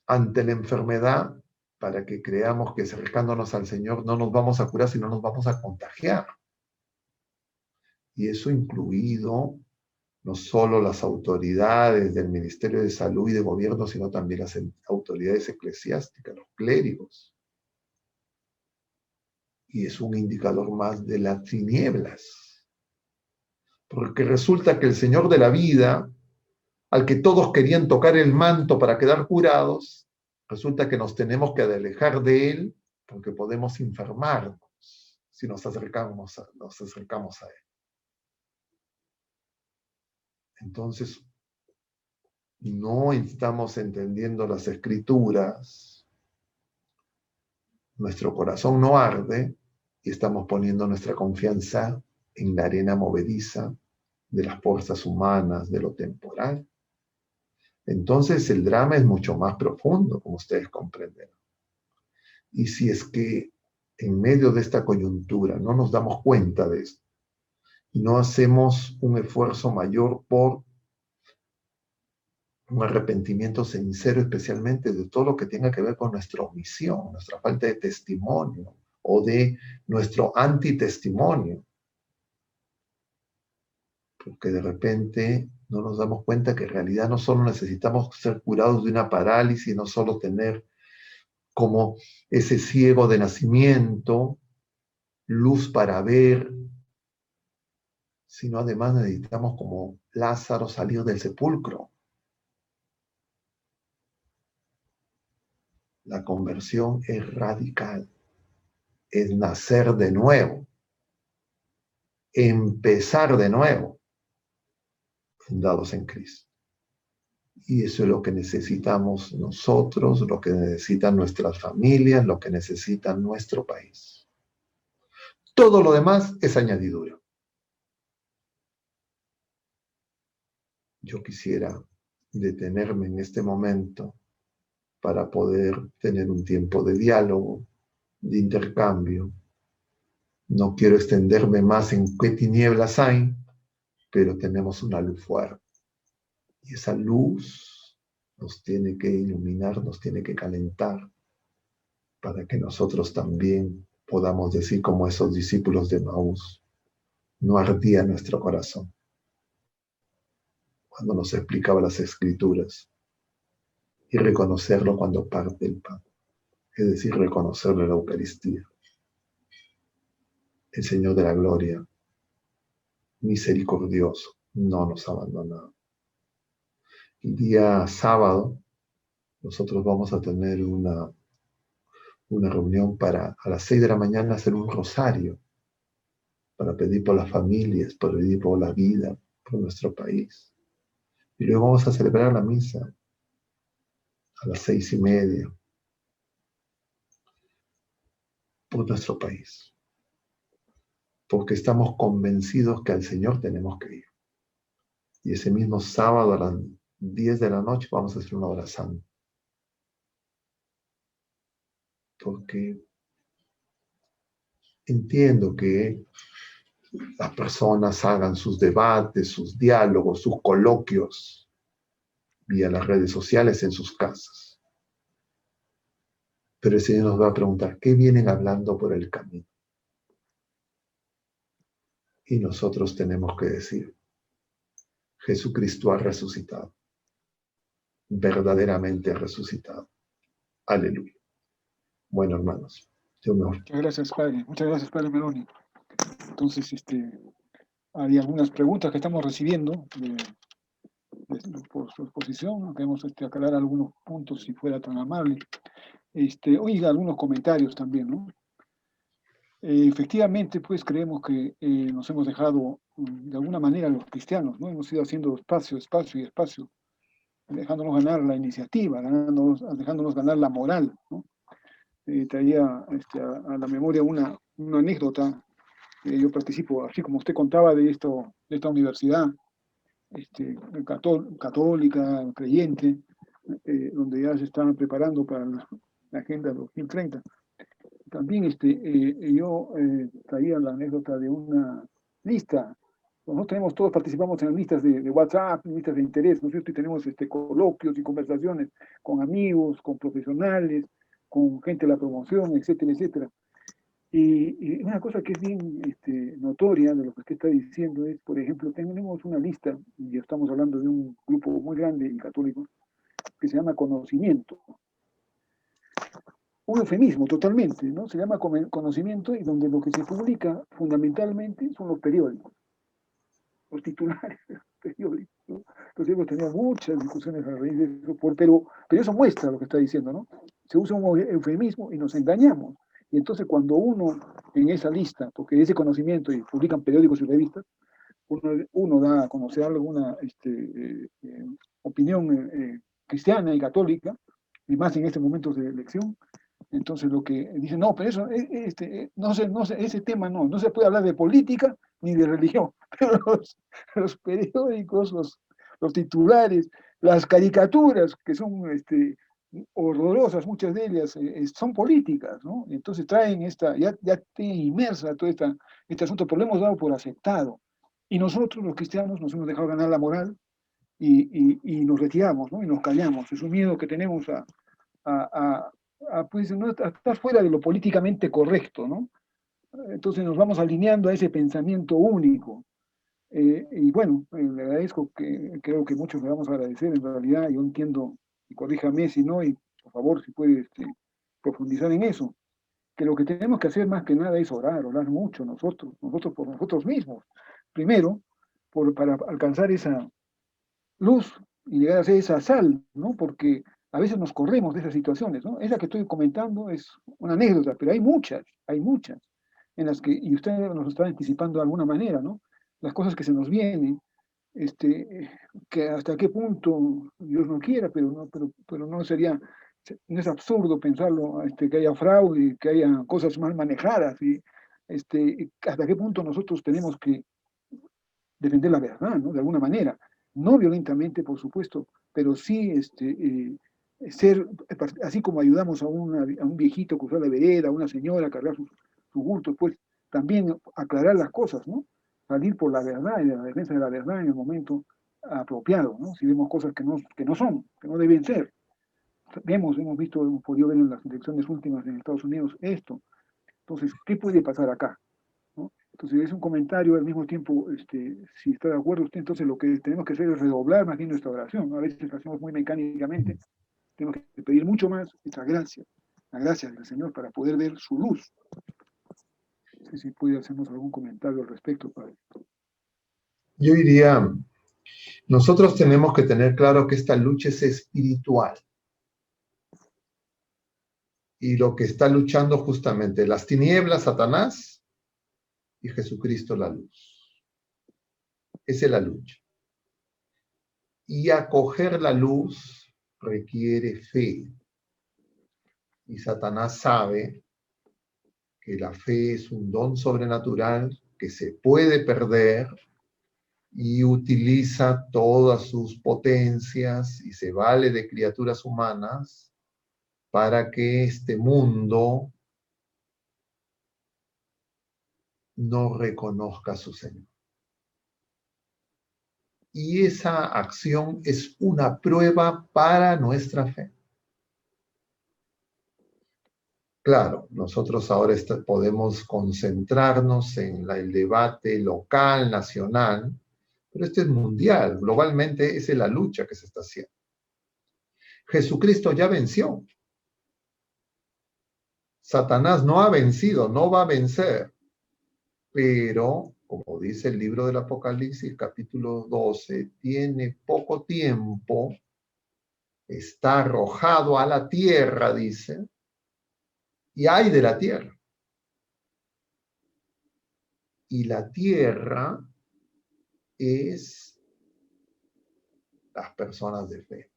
ante la enfermedad, para que creamos que acercándonos al Señor no nos vamos a curar, sino nos vamos a contagiar. Y eso incluido no solo las autoridades del Ministerio de Salud y de Gobierno, sino también las autoridades eclesiásticas, los clérigos. Y es un indicador más de las tinieblas. Porque resulta que el Señor de la vida, al que todos querían tocar el manto para quedar curados, resulta que nos tenemos que alejar de Él porque podemos enfermarnos si nos acercamos a Él. Entonces, no estamos entendiendo las Escrituras, nuestro corazón no arde y estamos poniendo nuestra confianza en la arena movediza de las fuerzas humanas, de lo temporal. Entonces el drama es mucho más profundo, como ustedes comprenderán. Y si es que en medio de esta coyuntura no nos damos cuenta de esto y no hacemos un esfuerzo mayor por un arrepentimiento sincero, especialmente de todo lo que tenga que ver con nuestra omisión, nuestra falta de testimonio o de nuestro antitestimonio, porque de repente no nos damos cuenta que en realidad no solo necesitamos ser curados de una parálisis, no solo tener como ese ciego de nacimiento, luz para ver, sino además necesitamos como Lázaro salir del sepulcro. La conversión es radical, es nacer de nuevo, empezar de nuevo, fundados en Cristo. Y eso es lo que necesitamos nosotros, lo que necesitan nuestras familias, lo que necesita nuestro país. Todo lo demás es añadidura. Yo quisiera detenerme en este momento para poder tener un tiempo de diálogo, de intercambio. No quiero extenderme más en qué tinieblas hay, pero tenemos una luz fuerte. Y esa luz nos tiene que iluminar, nos tiene que calentar, para que nosotros también podamos decir como esos discípulos de Maús, no ardía nuestro corazón. cuando nos explicaba las Escrituras, y reconocerlo cuando parte el pan, es decir, reconocerlo en la Eucaristía. El Señor de la Gloria, misericordioso, no nos ha abandonado. El día sábado nosotros vamos a tener una reunión para a las 6 de la mañana hacer un rosario, para pedir por las familias, para pedir por la vida, por nuestro país. Y luego vamos a celebrar la misa a las 6:30 por nuestro país, porque estamos convencidos que al Señor tenemos que ir. Y ese mismo sábado a las 10 de la noche vamos a hacer una oración, porque entiendo que las personas hagan sus debates, sus diálogos, sus coloquios vía las redes sociales en sus casas. Pero el Señor nos va a preguntar, ¿qué vienen hablando por el camino? Y nosotros tenemos que decir, Jesucristo ha resucitado, verdaderamente ha resucitado. Aleluya. Bueno, hermanos, yo me... Muchas gracias, Padre. Muchas gracias, Padre Meloni. Entonces, hay algunas preguntas que estamos recibiendo por su exposición, ¿no? Queremos aclarar algunos puntos, si fuera tan amable. Oiga, algunos comentarios también, ¿no? Efectivamente, pues creemos que nos hemos dejado, de alguna manera, los cristianos, ¿no? Hemos ido haciendo espacio, espacio y espacio, dejándonos ganar la iniciativa, dejándonos ganar la moral, ¿no? Traía a la memoria una anécdota. Yo participo, así como usted contaba, de esta universidad católica, creyente, donde ya se estaban preparando para la Agenda 2030. También yo traía la anécdota de una lista. Nosotros todos participamos en listas de WhatsApp, listas de interés, ¿no es cierto? Y tenemos coloquios y conversaciones con amigos, con profesionales, con gente de la promoción, etcétera, etcétera. Y una cosa que es bien notoria de lo que usted está diciendo es, por ejemplo, tenemos una lista, y estamos hablando de un grupo muy grande y católico, que se llama Conocimiento. Un eufemismo totalmente, ¿no? Se llama Conocimiento, y donde lo que se publica fundamentalmente son los periódicos, los titulares de los periódicos, ¿no? Entonces hemos tenido muchas discusiones a raíz de eso, pero eso muestra lo que está diciendo, ¿no? Se usa un eufemismo y nos engañamos. Y entonces cuando uno en esa lista, porque ese conocimiento y publican periódicos y revistas, uno da a conocer alguna opinión cristiana y católica, y más en este momento de elección. Entonces lo que dicen, no, pero eso, no sé, ese tema no se puede hablar de política ni de religión, pero los periódicos, los titulares, las caricaturas, que son horrorosas, muchas de ellas son políticas, ¿no? Entonces traen ya tiene inmersa todo este asunto, pero lo hemos dado por aceptado. Y nosotros, los cristianos, nos hemos dejado ganar la moral y nos retiramos, ¿no? Y nos callamos. Es un miedo que tenemos pues, ¿no? A estar fuera de lo políticamente correcto, ¿no? Entonces nos vamos alineando a ese pensamiento único. Y bueno, le agradezco, que creo que muchos le vamos a agradecer en realidad. Yo entiendo, y corríjame si no, y por favor, si puede profundizar en eso, que lo que tenemos que hacer más que nada es orar mucho nosotros por nosotros mismos. Primero, para alcanzar esa luz y llegar a ser esa sal, ¿no? Porque a veces nos corremos de esas situaciones, ¿no? Esa que estoy comentando es una anécdota, pero hay muchas, en las que, y usted nos está anticipando de alguna manera, ¿no? Las cosas que se nos vienen, que hasta qué punto Dios no quiera, pero no sería, no es absurdo pensarlo, que haya fraude, que haya cosas mal manejadas, y hasta qué punto nosotros tenemos que defender la verdad, ¿no? De alguna manera, no violentamente, por supuesto, pero sí ser, así como ayudamos a un viejito a cruzar la vereda, a una señora a cargar sus bultos, pues también aclarar las cosas, ¿no? Salir por la verdad y la defensa de la verdad en el momento apropiado, ¿no? Si vemos cosas que no son, que no deben ser. Hemos visto, hemos podido ver en las elecciones últimas en Estados Unidos esto. Entonces, ¿qué puede pasar acá? ¿No? Entonces es un comentario al mismo tiempo, si está de acuerdo usted, entonces lo que tenemos que hacer es redoblar más bien nuestra oración, ¿no? A veces lo hacemos muy mecánicamente, tenemos que pedir mucho más esta gracia, la gracia del Señor para poder ver su luz. No sé si puede hacernos algún comentario al respecto, Padre. Yo diría, nosotros tenemos que tener claro que esta lucha es espiritual. Y lo que está luchando justamente las tinieblas, Satanás, y Jesucristo la luz. Esa es la lucha. Y acoger la luz requiere fe. Y Satanás sabe que la fe es un don sobrenatural que se puede perder y utiliza todas sus potencias y se vale de criaturas humanas para que este mundo no reconozca a su Señor. Y esa acción es una prueba para nuestra fe. Claro, nosotros ahora podemos concentrarnos en el debate local, nacional, pero este es mundial, globalmente esa es la lucha que se está haciendo. Jesucristo ya venció. Satanás no ha vencido, no va a vencer, pero, como dice el libro del Apocalipsis, capítulo 12, tiene poco tiempo, está arrojado a la tierra, dice, y hay de la tierra. Y la tierra es las personas de fe.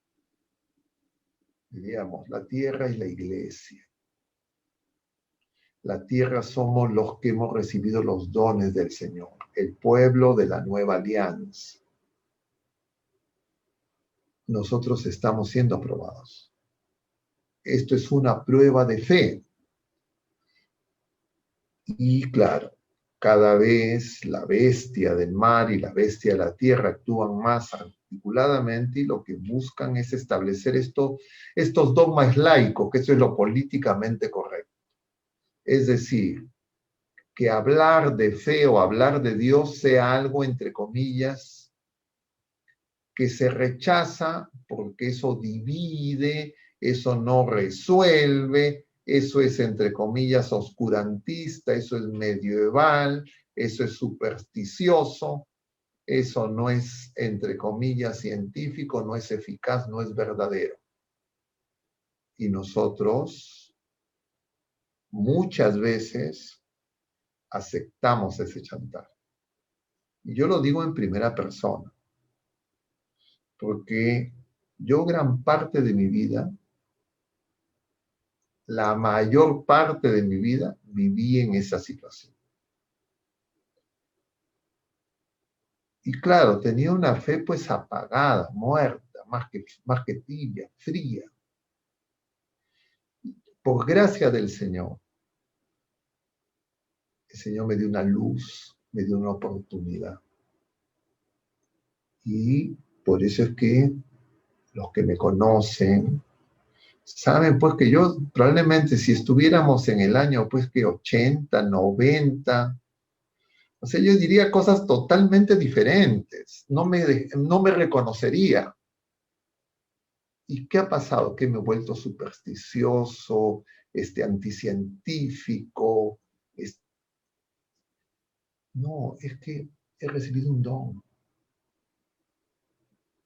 Diríamos, la tierra es la iglesia. La tierra somos los que hemos recibido los dones del Señor, el pueblo de la nueva alianza. Nosotros estamos siendo aprobados. Esto es una prueba de fe. Y claro, cada vez la bestia del mar y la bestia de la tierra actúan más articuladamente y lo que buscan es establecer estos dogmas laicos, que eso es lo políticamente correcto. Es decir, que hablar de fe o hablar de Dios sea algo, entre comillas, que se rechaza porque eso divide, eso no resuelve, eso es, entre comillas, oscurantista, eso es medieval, eso es supersticioso, eso no es, entre comillas, científico, no es eficaz, no es verdadero. Y nosotros muchas veces aceptamos ese chantaje. Y yo lo digo en primera persona, porque yo gran parte de mi vida, la mayor parte de mi vida, viví en esa situación. Y claro, tenía una fe pues apagada, muerta, más que tibia, fría. Por gracia del Señor, el Señor me dio una luz, me dio una oportunidad. Y por eso es que los que me conocen saben pues que yo probablemente si estuviéramos en el año pues que 80, 90, o sea, yo diría cosas totalmente diferentes, no me reconocería. ¿Y qué ha pasado? Que me he vuelto supersticioso, anticientífico. No, es que he recibido un don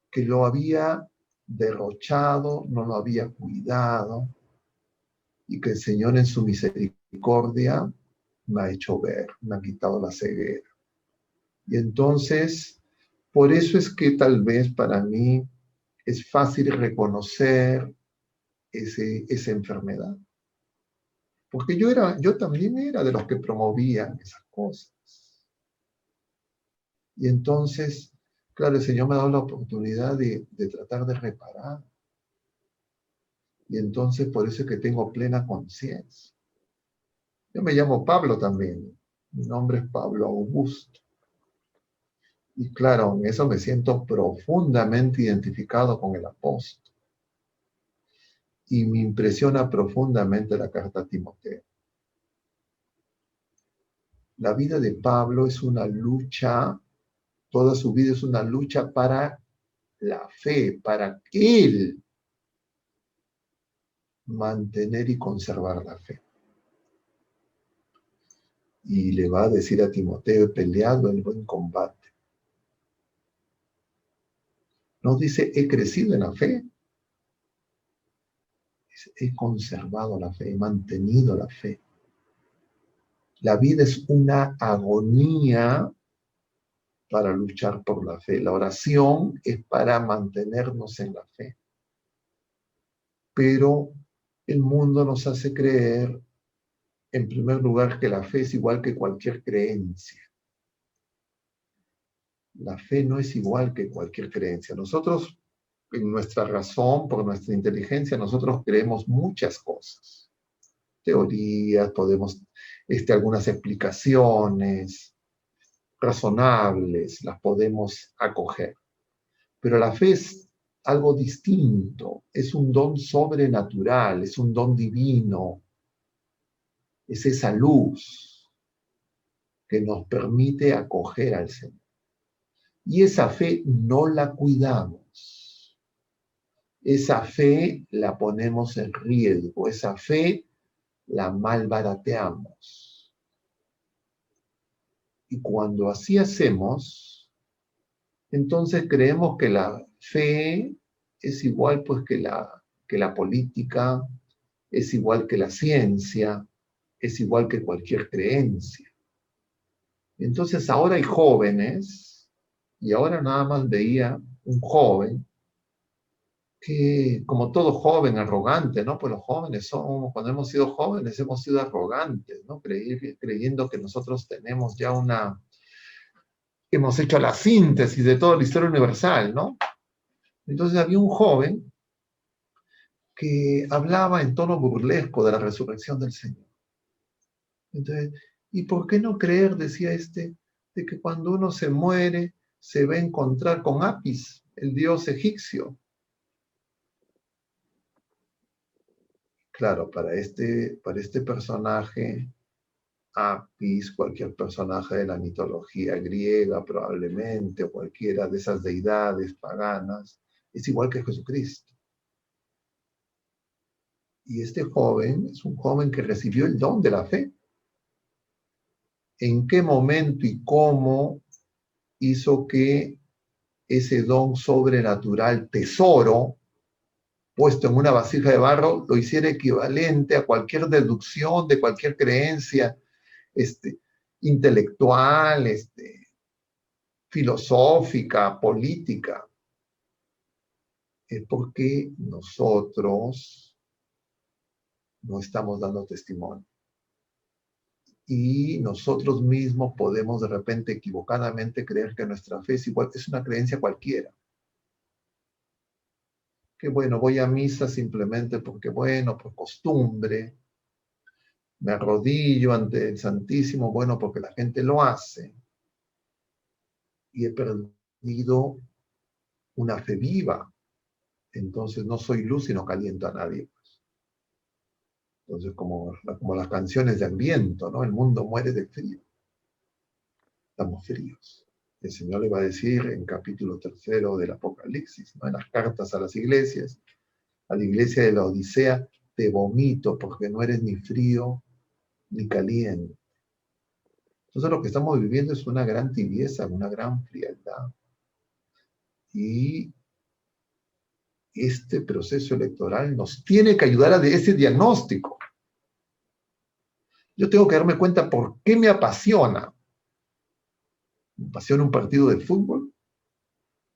que lo había derrochado, no lo había cuidado, y que el Señor en su misericordia me ha hecho ver, me ha quitado la ceguera. Y entonces, por eso es que tal vez para mí es fácil reconocer esa enfermedad. Porque yo también era de los que promovían esas cosas. Y entonces, claro, el Señor me ha dado la oportunidad de tratar de reparar. Y entonces por eso es que tengo plena conciencia. Yo me llamo Pablo también. Mi nombre es Pablo Augusto. Y claro, en eso me siento profundamente identificado con el apóstol. Y me impresiona profundamente la carta a Timoteo. La vida de Pablo es una lucha, toda su vida es una lucha para la fe, para él mantener y conservar la fe. Y le va a decir a Timoteo, he peleado el buen combate. No dice, he crecido en la fe, he conservado la fe, he mantenido la fe. La vida es una agonía para luchar por la fe. La oración es para mantenernos en la fe. Pero el mundo nos hace creer, en primer lugar, que la fe es igual que cualquier creencia. La fe no es igual que cualquier creencia. Nosotros, en nuestra razón, por nuestra inteligencia, nosotros creemos muchas cosas. Teorías, podemos, algunas explicaciones razonables, las podemos acoger. Pero la fe es algo distinto, es un don sobrenatural, es un don divino, es esa luz que nos permite acoger al Señor. Y esa fe no la cuidamos, esa fe la ponemos en riesgo, esa fe la malbarateamos. Y cuando así hacemos, entonces creemos que la fe es igual pues que la política, es igual que la ciencia, es igual que cualquier creencia. Entonces ahora hay jóvenes, y ahora nada más veía un joven, que como todo joven arrogante, ¿no? Pues los jóvenes somos, cuando hemos sido jóvenes, hemos sido arrogantes, ¿no? Creyendo que nosotros tenemos ya hemos hecho la síntesis de toda la historia universal, ¿no? Entonces había un joven que hablaba en tono burlesco de la resurrección del Señor. Entonces, ¿y por qué no creer, decía de que cuando uno se muere se va a encontrar con Apis, el dios egipcio? Claro, para este personaje, Apis, cualquier personaje de la mitología griega probablemente, o cualquiera de esas deidades paganas, es igual que Jesucristo. Y este joven es un joven que recibió el don de la fe. ¿En qué momento y cómo hizo que ese don sobrenatural, tesoro, puesto en una vasija de barro, lo hiciera equivalente a cualquier deducción de cualquier creencia intelectual, filosófica, política? Es porque nosotros no estamos dando testimonio. Y nosotros mismos podemos de repente equivocadamente creer que nuestra fe es igual, es una creencia cualquiera. Que bueno, voy a misa simplemente porque, bueno, por costumbre, me arrodillo ante el Santísimo, bueno, porque la gente lo hace, y he perdido una fe viva. Entonces no soy luz y no caliento a nadie. Entonces, como las canciones de Adviento, ¿no? El mundo muere de frío. Estamos fríos. El Señor le va a decir en capítulo 3 del Apocalipsis, ¿no? En las cartas a las iglesias, a la iglesia de la Odisea, te vomito porque no eres ni frío ni caliente. Entonces lo que estamos viviendo es una gran tibieza, una gran frialdad. Y este proceso electoral nos tiene que ayudar a ese diagnóstico. Yo tengo que darme cuenta por qué me apasiona. Me apasiona un partido de fútbol,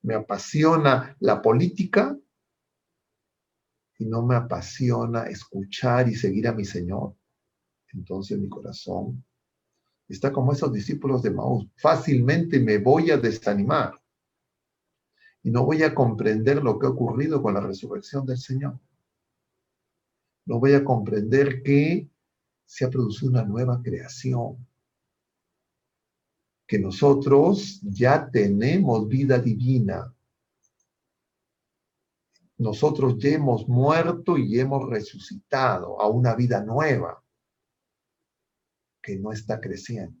me apasiona la política y no me apasiona escuchar y seguir a mi Señor. Entonces mi corazón está como esos discípulos de Maús. Fácilmente me voy a desanimar y no voy a comprender lo que ha ocurrido con la resurrección del Señor. No voy a comprender que se ha producido una nueva creación, que nosotros ya tenemos vida divina. Nosotros ya hemos muerto y hemos resucitado a una vida nueva que no está creciendo.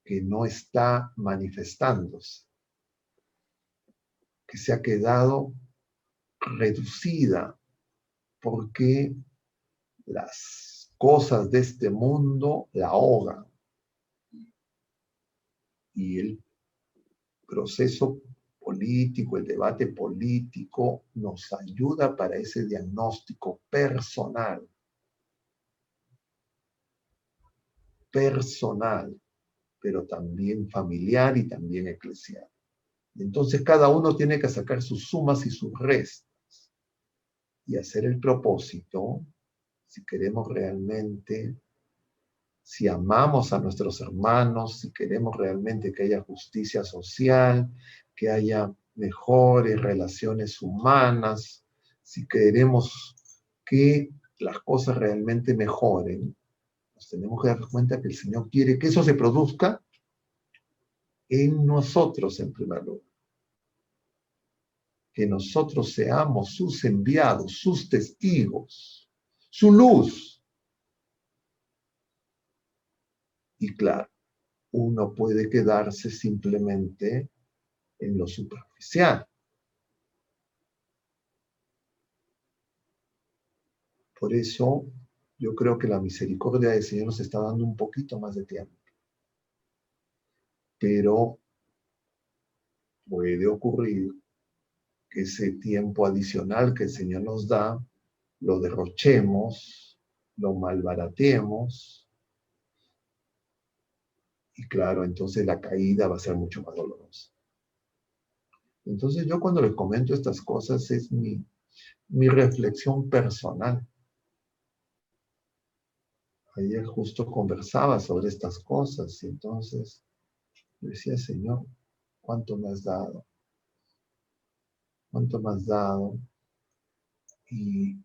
que no está manifestándose, que se ha quedado reducida porque las cosas de este mundo la ahogan y el proceso político, el debate político nos ayuda para ese diagnóstico personal, pero también familiar y también eclesial. Entonces cada uno tiene que sacar sus sumas y sus restas y hacer el propósito, si queremos realmente, si amamos a nuestros hermanos, si queremos realmente que haya justicia social, que haya mejores relaciones humanas, si queremos que las cosas realmente mejoren, nos tenemos que dar cuenta que el Señor quiere que eso se produzca en nosotros en primer lugar. Que nosotros seamos sus enviados, sus testigos, su luz. Y claro, uno puede quedarse simplemente en lo superficial. Por eso yo creo que la misericordia del Señor nos está dando un poquito más de tiempo. Pero puede ocurrir que ese tiempo adicional que el Señor nos da, lo derrochemos, lo malbaratemos, y claro, entonces la caída va a ser mucho más dolorosa. Entonces yo cuando les comento estas cosas es mi reflexión personal. Ayer justo conversaba sobre estas cosas y entonces decía, Señor, ¿cuánto me has dado? ¿Cuánto me has dado? Y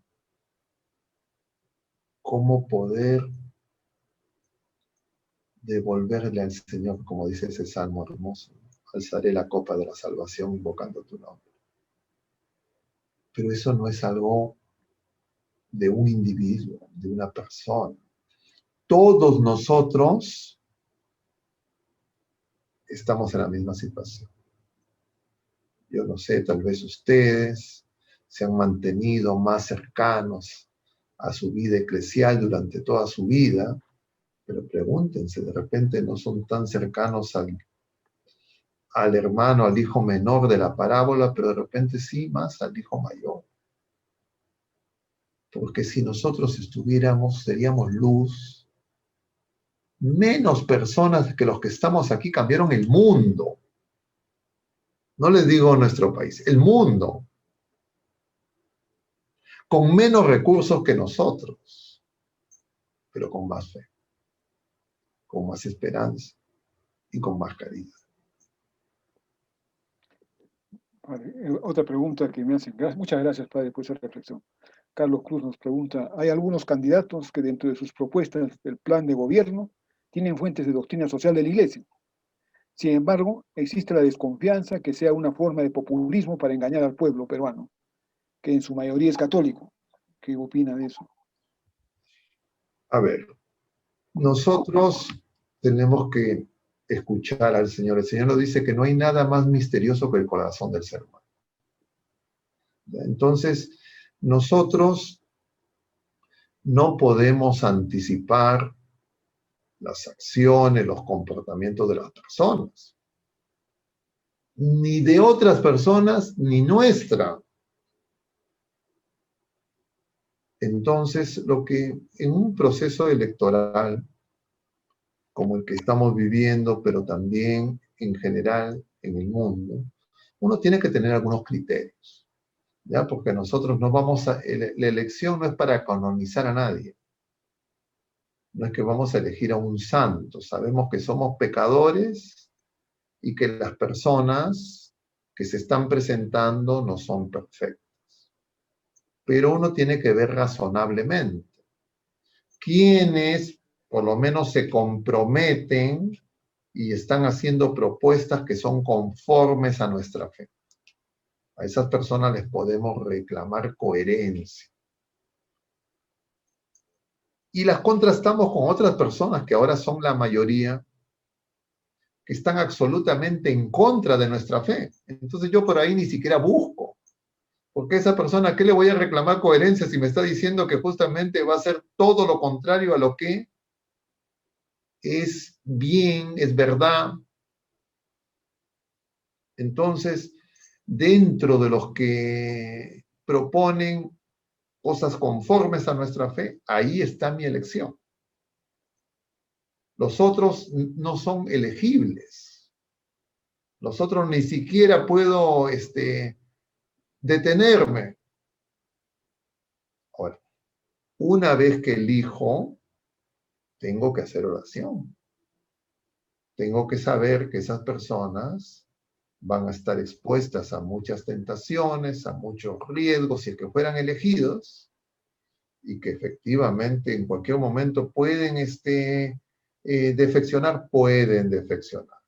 cómo poder devolverle al Señor, como dice ese salmo hermoso. Alzaré la copa de la salvación invocando tu nombre. Pero eso no es algo de un individuo, de una persona. Todos nosotros estamos en la misma situación. Yo no sé, tal vez ustedes se han mantenido más cercanos a su vida eclesial durante toda su vida, pero pregúntense, de repente no son tan cercanos al hermano, al hijo menor de la parábola, pero de repente sí más al hijo mayor. Porque si nosotros estuviéramos, seríamos luz. Menos personas que los que estamos aquí cambiaron el mundo. No les digo nuestro país, el mundo. Con menos recursos que nosotros, pero con más fe, con más esperanza y con más caridad. Vale. Otra pregunta que me hacen. Muchas gracias, padre, por esa reflexión. Carlos Cruz nos pregunta, ¿hay algunos candidatos que dentro de sus propuestas del plan de gobierno tienen fuentes de doctrina social de la Iglesia? Sin embargo, existe la desconfianza que sea una forma de populismo para engañar al pueblo peruano, que en su mayoría es católico. ¿Qué opina de eso? A ver, nosotros tenemos que escuchar al Señor. El Señor nos dice que no hay nada más misterioso que el corazón del ser humano. Entonces, nosotros no podemos anticipar las acciones, los comportamientos de las personas, ni de otras personas, ni nuestra. Entonces, lo que en un proceso electoral como el que estamos viviendo, pero también en general en el mundo, uno tiene que tener algunos criterios, ¿ya? Porque nosotros no vamos a, la elección no es para canonizar a nadie, no es que vamos a elegir a un santo, sabemos que somos pecadores y que las personas que se están presentando no son perfectas. Pero uno tiene que ver razonablemente quiénes por lo menos se comprometen y están haciendo propuestas que son conformes a nuestra fe. A esas personas les podemos reclamar coherencia. Y las contrastamos con otras personas que ahora son la mayoría que están absolutamente en contra de nuestra fe. Entonces yo por ahí ni siquiera busco. Porque esa persona, ¿qué le voy a reclamar coherencia si me está diciendo que justamente va a hacer todo lo contrario a lo que es bien, es verdad? Entonces, dentro de los que proponen cosas conformes a nuestra fe, ahí está mi elección. Los otros no son elegibles. Los otros ni siquiera puedo detenerme. Ahora, una vez que elijo, tengo que hacer oración. Tengo que saber que esas personas van a estar expuestas a muchas tentaciones, a muchos riesgos, si es que fueran elegidos, y que efectivamente en cualquier momento pueden defeccionar, pueden defeccionar.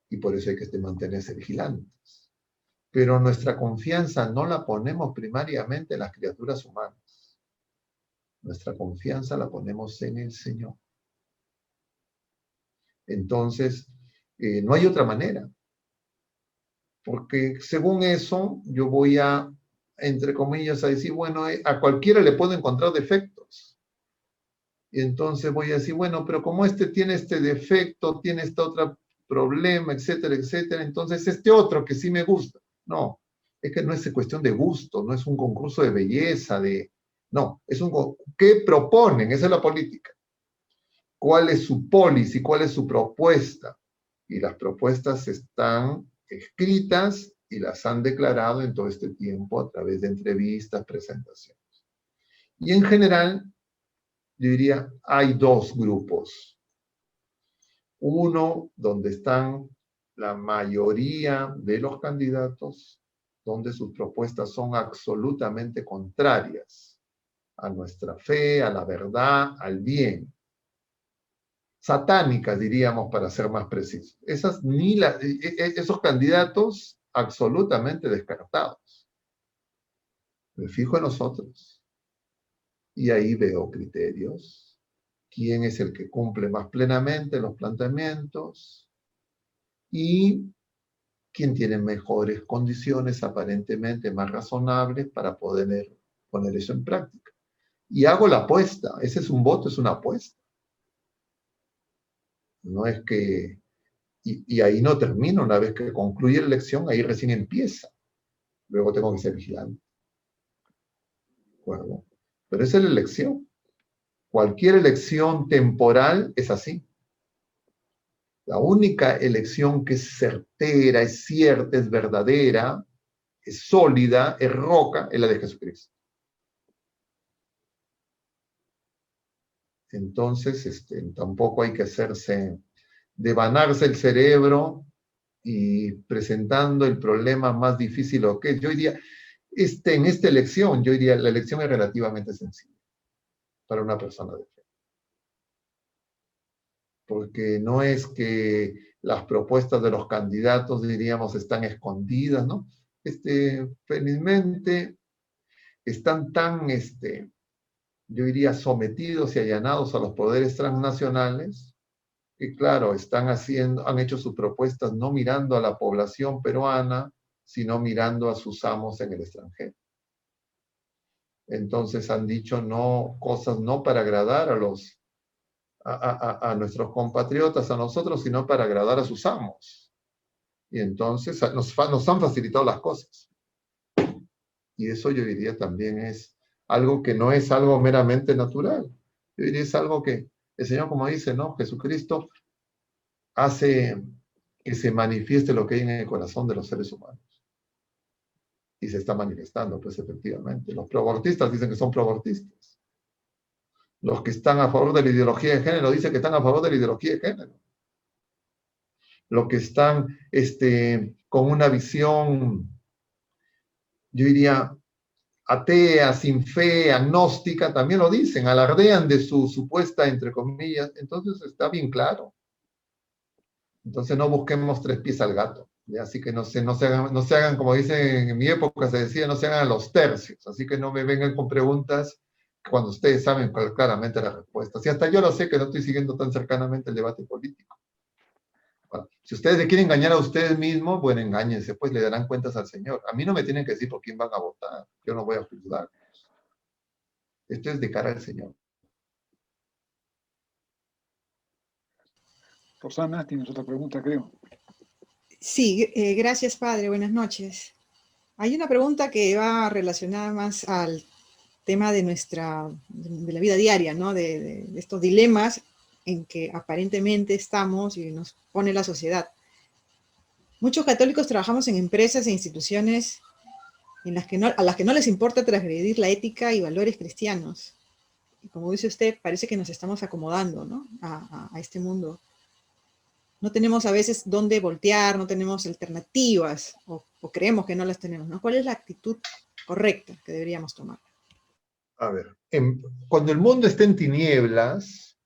Y por eso hay que mantenerse vigilantes. Pero nuestra confianza no la ponemos primariamente en las criaturas humanas. Nuestra confianza la ponemos en el Señor. Entonces, no hay otra manera. Porque según eso, yo voy a, entre comillas, a decir, bueno, a cualquiera le puedo encontrar defectos. Y entonces voy a decir, bueno, pero como este tiene este defecto, tiene este otro problema, etcétera, etcétera, entonces este otro que sí me gusta. No, es que no es cuestión de gusto, no es un concurso de belleza, no, es ¿qué proponen? Esa es la política. ¿Cuál es su policy? ¿Cuál es su propuesta? Y las propuestas están escritas y las han declarado en todo este tiempo a través de entrevistas, presentaciones. Y en general, yo diría, hay dos grupos. Uno donde están la mayoría de los candidatos, donde sus propuestas son absolutamente contrarias a nuestra fe, a la verdad, al bien. Satánicas, diríamos, para ser más precisos. Esos candidatos absolutamente descartados. Me fijo en los otros. Y ahí veo criterios. ¿Quién es el que cumple más plenamente los planteamientos? Y quién tiene mejores condiciones, aparentemente más razonables, para poder poner eso en práctica. Y hago la apuesta. Ese es un voto, es una apuesta. No es que... Y ahí no termino, una vez que concluye la elección, ahí recién empieza. Luego tengo que ser vigilante. Bueno, pero esa es la elección. Cualquier elección temporal es así. La única elección que es certera, es cierta, es verdadera, es sólida, es roca, es la de Jesucristo. Entonces, tampoco hay que devanarse el cerebro y presentando el problema más difícil o que es. Yo diría, en esta elección, yo diría, la elección es relativamente sencilla para una persona de fe. Porque no es que las propuestas de los candidatos, diríamos, están escondidas, ¿no? Felizmente, están tan, yo diría, sometidos y allanados a los poderes transnacionales, que claro, han hecho sus propuestas no mirando a la población peruana, sino mirando a sus amos en el extranjero. Entonces han dicho cosas no para agradar a nuestros compatriotas, a nosotros, sino para agradar a sus amos. Y entonces nos han facilitado las cosas. Y eso yo diría también es algo que no es algo meramente natural. Yo diría es algo que el Señor, como dice, ¿no? Jesucristo hace que se manifieste lo que hay en el corazón de los seres humanos. Y se está manifestando, pues efectivamente. Los proabortistas dicen que son proabortistas. Los que están a favor de la ideología de género dicen que están a favor de la ideología de género. Los que están con una visión, yo diría, atea, sin fe, agnóstica, también lo dicen, alardean de su supuesta, entre comillas. Entonces está bien claro. Entonces no busquemos tres pies al gato. ¿Ya? Así que no se hagan, como dicen en mi época, se decía, no se hagan los tercios. Así que no me vengan con preguntas cuando ustedes saben claramente la respuesta. Si hasta yo lo sé que no estoy siguiendo tan cercanamente el debate político. Bueno, si ustedes le quieren engañar a ustedes mismos, bueno, engáñense, pues le darán cuentas al Señor. A mí no me tienen que decir por quién van a votar. Yo no voy a juzgar. Esto es de cara al Señor. Rosana, tienes otra pregunta, creo. Sí, gracias, padre. Buenas noches. Hay una pregunta que va relacionada más al tema de de la vida diaria, ¿no? De estos dilemas en que aparentemente estamos y nos pone la sociedad. Muchos católicos trabajamos en empresas e instituciones a las que no les importa transgredir la ética y valores cristianos. Y como dice usted, parece que nos estamos acomodando, ¿no? A este mundo. No tenemos a veces dónde voltear, no tenemos alternativas o creemos que no las tenemos, ¿no? ¿Cuál es la actitud correcta que deberíamos tomar? A ver, cuando el mundo está en tinieblas,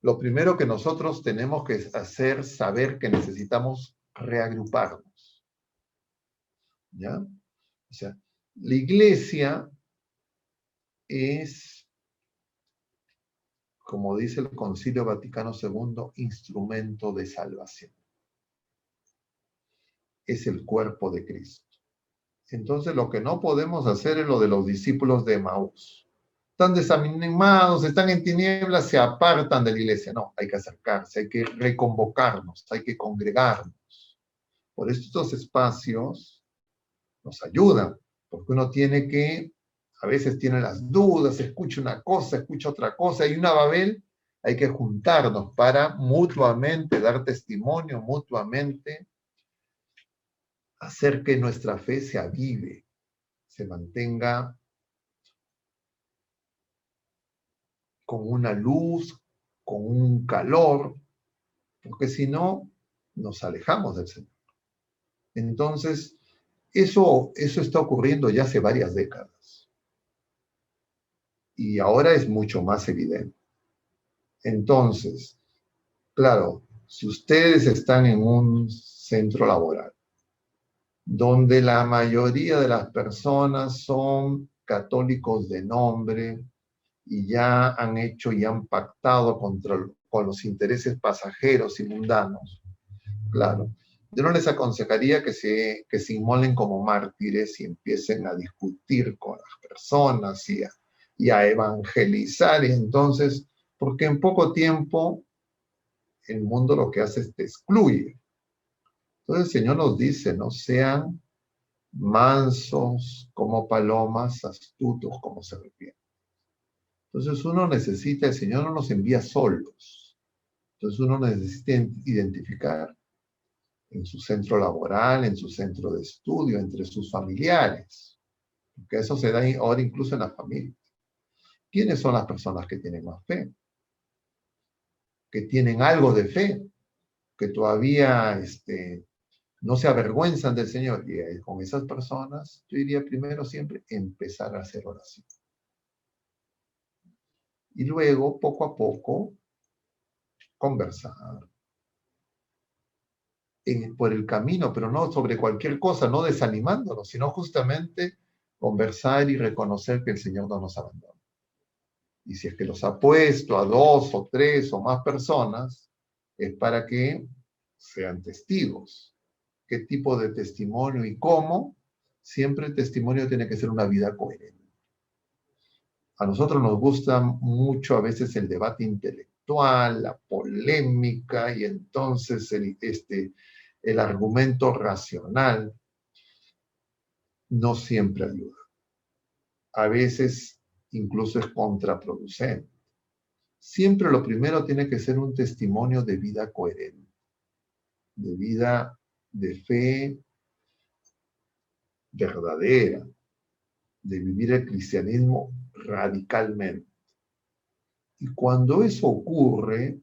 lo primero que nosotros tenemos que hacer es saber que necesitamos reagruparnos. ¿Ya? O sea, la iglesia es, como dice el Concilio Vaticano II, instrumento de salvación. Es el cuerpo de Cristo. Entonces, lo que no podemos hacer es lo de los discípulos de Emaús. Están desanimados, están en tinieblas, se apartan de la iglesia. No, hay que acercarse, hay que reconvocarnos, hay que congregarnos. Por eso estos espacios nos ayudan, porque uno tiene que, a veces tiene las dudas, escucha una cosa, escucha otra cosa, hay una Babel, hay que juntarnos para mutuamente dar testimonio, mutuamente hacer que nuestra fe se avive, se mantenga con una luz, con un calor, porque si no, nos alejamos del Señor. Entonces, eso está ocurriendo ya hace varias décadas. Y ahora es mucho más evidente. Entonces, claro, si ustedes están en un centro laboral, donde la mayoría de las personas son católicos de nombre, y ya han hecho y han pactado con los intereses pasajeros y mundanos, claro. Yo no les aconsejaría que se inmolen como mártires y empiecen a discutir con las personas y a evangelizar. Y entonces, porque en poco tiempo el mundo lo que hace es te excluye. Entonces el Señor nos dice, no sean mansos como palomas, astutos como serpientes. Entonces uno necesita, el Señor no nos envía solos. Entonces uno necesita identificar en su centro laboral, en su centro de estudio, entre sus familiares. Porque eso se da ahora incluso en la familia. ¿Quiénes son las personas que tienen más fe? Que tienen algo de fe, que todavía no se avergüenzan del Señor. Y con esas personas, yo diría primero siempre empezar a hacer oración. Y luego, poco a poco, conversar por el camino, pero no sobre cualquier cosa, no desanimándonos, sino justamente conversar y reconocer que el Señor no nos abandona. Y si es que los ha puesto a 2 o 3 o más personas, es para que sean testigos. ¿Qué tipo de testimonio y cómo? Siempre el testimonio tiene que ser una vida coherente. A nosotros nos gusta mucho a veces el debate intelectual, la polémica y entonces el argumento racional no siempre ayuda. A veces incluso es contraproducente. Siempre lo primero tiene que ser un testimonio de vida coherente, de vida de fe verdadera, de vivir el cristianismo radicalmente. Y cuando eso ocurre,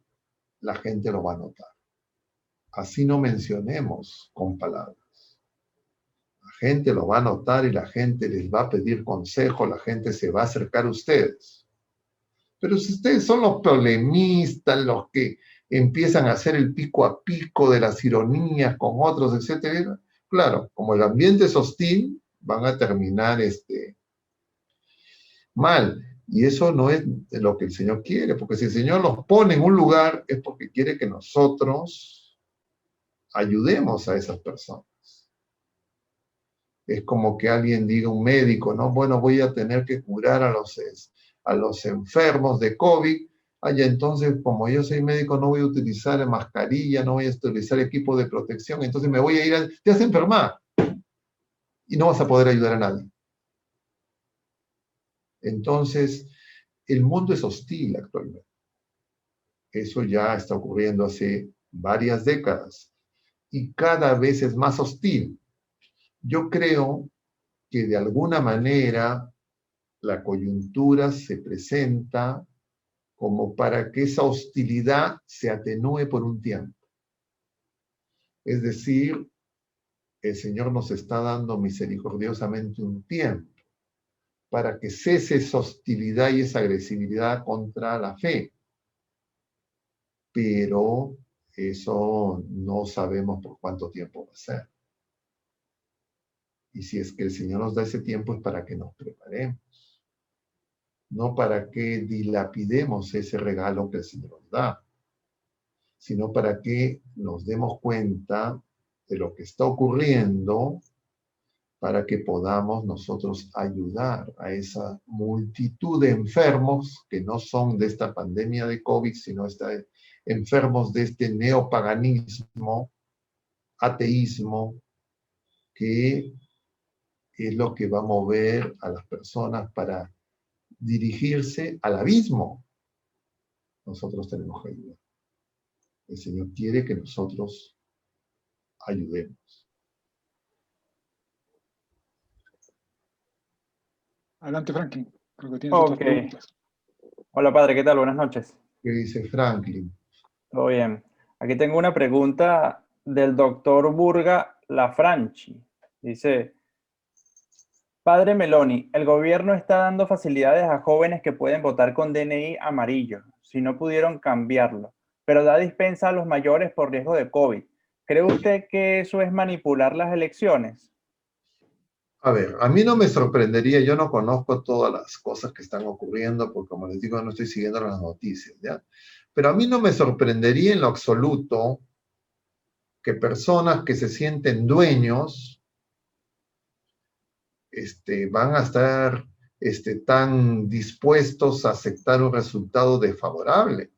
la gente lo va a notar. Así no mencionemos con palabras. La gente lo va a notar y la gente les va a pedir consejo, la gente se va a acercar a ustedes. Pero si ustedes son los polemistas, los que empiezan a hacer el pico a pico de las ironías con otros, etcétera, claro, como el ambiente es hostil, van a terminar mal. Y eso no es lo que el Señor quiere, porque si el Señor los pone en un lugar es porque quiere que nosotros ayudemos a esas personas. Es como que alguien diga, un médico, ¿no? Bueno, voy a tener que curar a los enfermos de COVID. Entonces, como yo soy médico, no voy a utilizar mascarilla, no voy a utilizar equipo de protección, entonces me voy a ir te vas a enfermar y no vas a poder ayudar a nadie. Entonces, el mundo es hostil actualmente. Eso ya está ocurriendo hace varias décadas y cada vez es más hostil. Yo creo que de alguna manera la coyuntura se presenta como para que esa hostilidad se atenúe por un tiempo. Es decir, el Señor nos está dando misericordiosamente un tiempo para que cese esa hostilidad y esa agresividad contra la fe. Pero eso no sabemos por cuánto tiempo va a ser. Y si es que el Señor nos da ese tiempo es para que nos preparemos, no para que dilapidemos ese regalo que el Señor nos da, sino para que nos demos cuenta de lo que está ocurriendo, para que podamos nosotros ayudar a esa multitud de enfermos que no son de esta pandemia de COVID, sino enfermos de este neopaganismo, ateísmo, que es lo que va a mover a las personas para dirigirse al abismo. Nosotros tenemos que ayudar. El Señor quiere que nosotros ayudemos. Adelante, Franklin, creo que tienes otras preguntas. Hola, padre, ¿qué tal? Buenas noches. ¿Qué dice Franklin? Todo bien. Aquí tengo una pregunta del doctor Burga Lafranchi. Dice, padre Meloni, el gobierno está dando facilidades a jóvenes que pueden votar con DNI amarillo, si no pudieron cambiarlo, pero da dispensa a los mayores por riesgo de COVID. ¿Cree usted que eso es manipular las elecciones? A ver, a mí no me sorprendería, yo no conozco todas las cosas que están ocurriendo, porque como les digo, no estoy siguiendo las noticias, ¿ya? Pero a mí no me sorprendería en lo absoluto que personas que se sienten dueños van a estar tan dispuestos a aceptar un resultado desfavorable.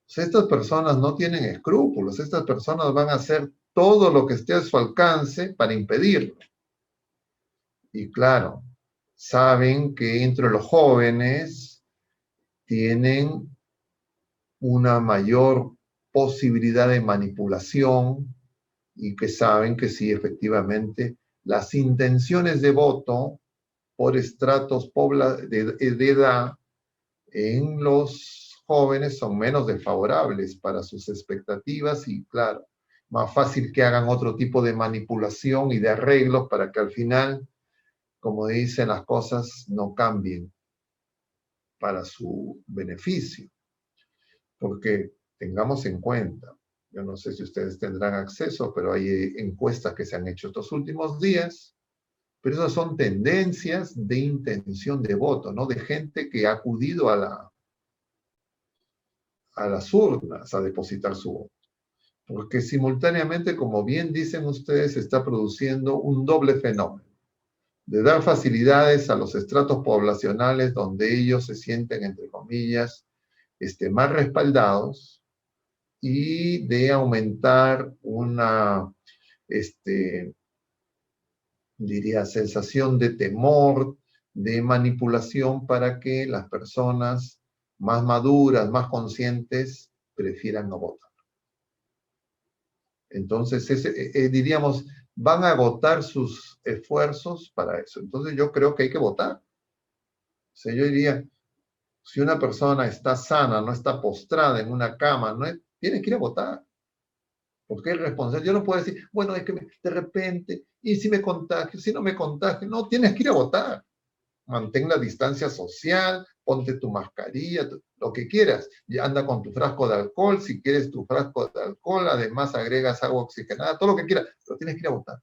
O sea, estas personas no tienen escrúpulos, estas personas van a hacer todo lo que esté a su alcance para impedirlo. Y claro, saben que entre los jóvenes tienen una mayor posibilidad de manipulación y que saben que sí, efectivamente, las intenciones de voto por estratos de edad en los jóvenes son menos desfavorables para sus expectativas y, claro, más fácil que hagan otro tipo de manipulación y de arreglos para que al final, como dicen, las cosas no cambien para su beneficio. Porque tengamos en cuenta, yo no sé si ustedes tendrán acceso, pero hay encuestas que se han hecho estos últimos días, pero esas son tendencias de intención de voto, ¿no? De gente que ha acudido a las urnas a depositar su voto. Porque simultáneamente, como bien dicen ustedes, se está produciendo un doble fenómeno de dar facilidades a los estratos poblacionales donde ellos se sienten, entre comillas, más respaldados, y de aumentar una, diría, sensación de temor, de manipulación para que las personas más maduras, más conscientes, prefieran no votar. Entonces, diríamos, van a agotar sus esfuerzos para eso. Entonces, yo creo que hay que votar. O sea, yo diría, si una persona está sana, no está postrada en una cama, tiene que ir a votar. Porque es responsable. Yo no puedo decir, bueno, es que de repente, y si me contagio, si no me contagio. No, tienes que ir a votar. Mantén la distancia social, ponte tu mascarilla, lo que quieras. Y anda con tu frasco de alcohol, si quieres tu frasco de alcohol, además agregas agua oxigenada, todo lo que quieras, pero tienes que ir a votar.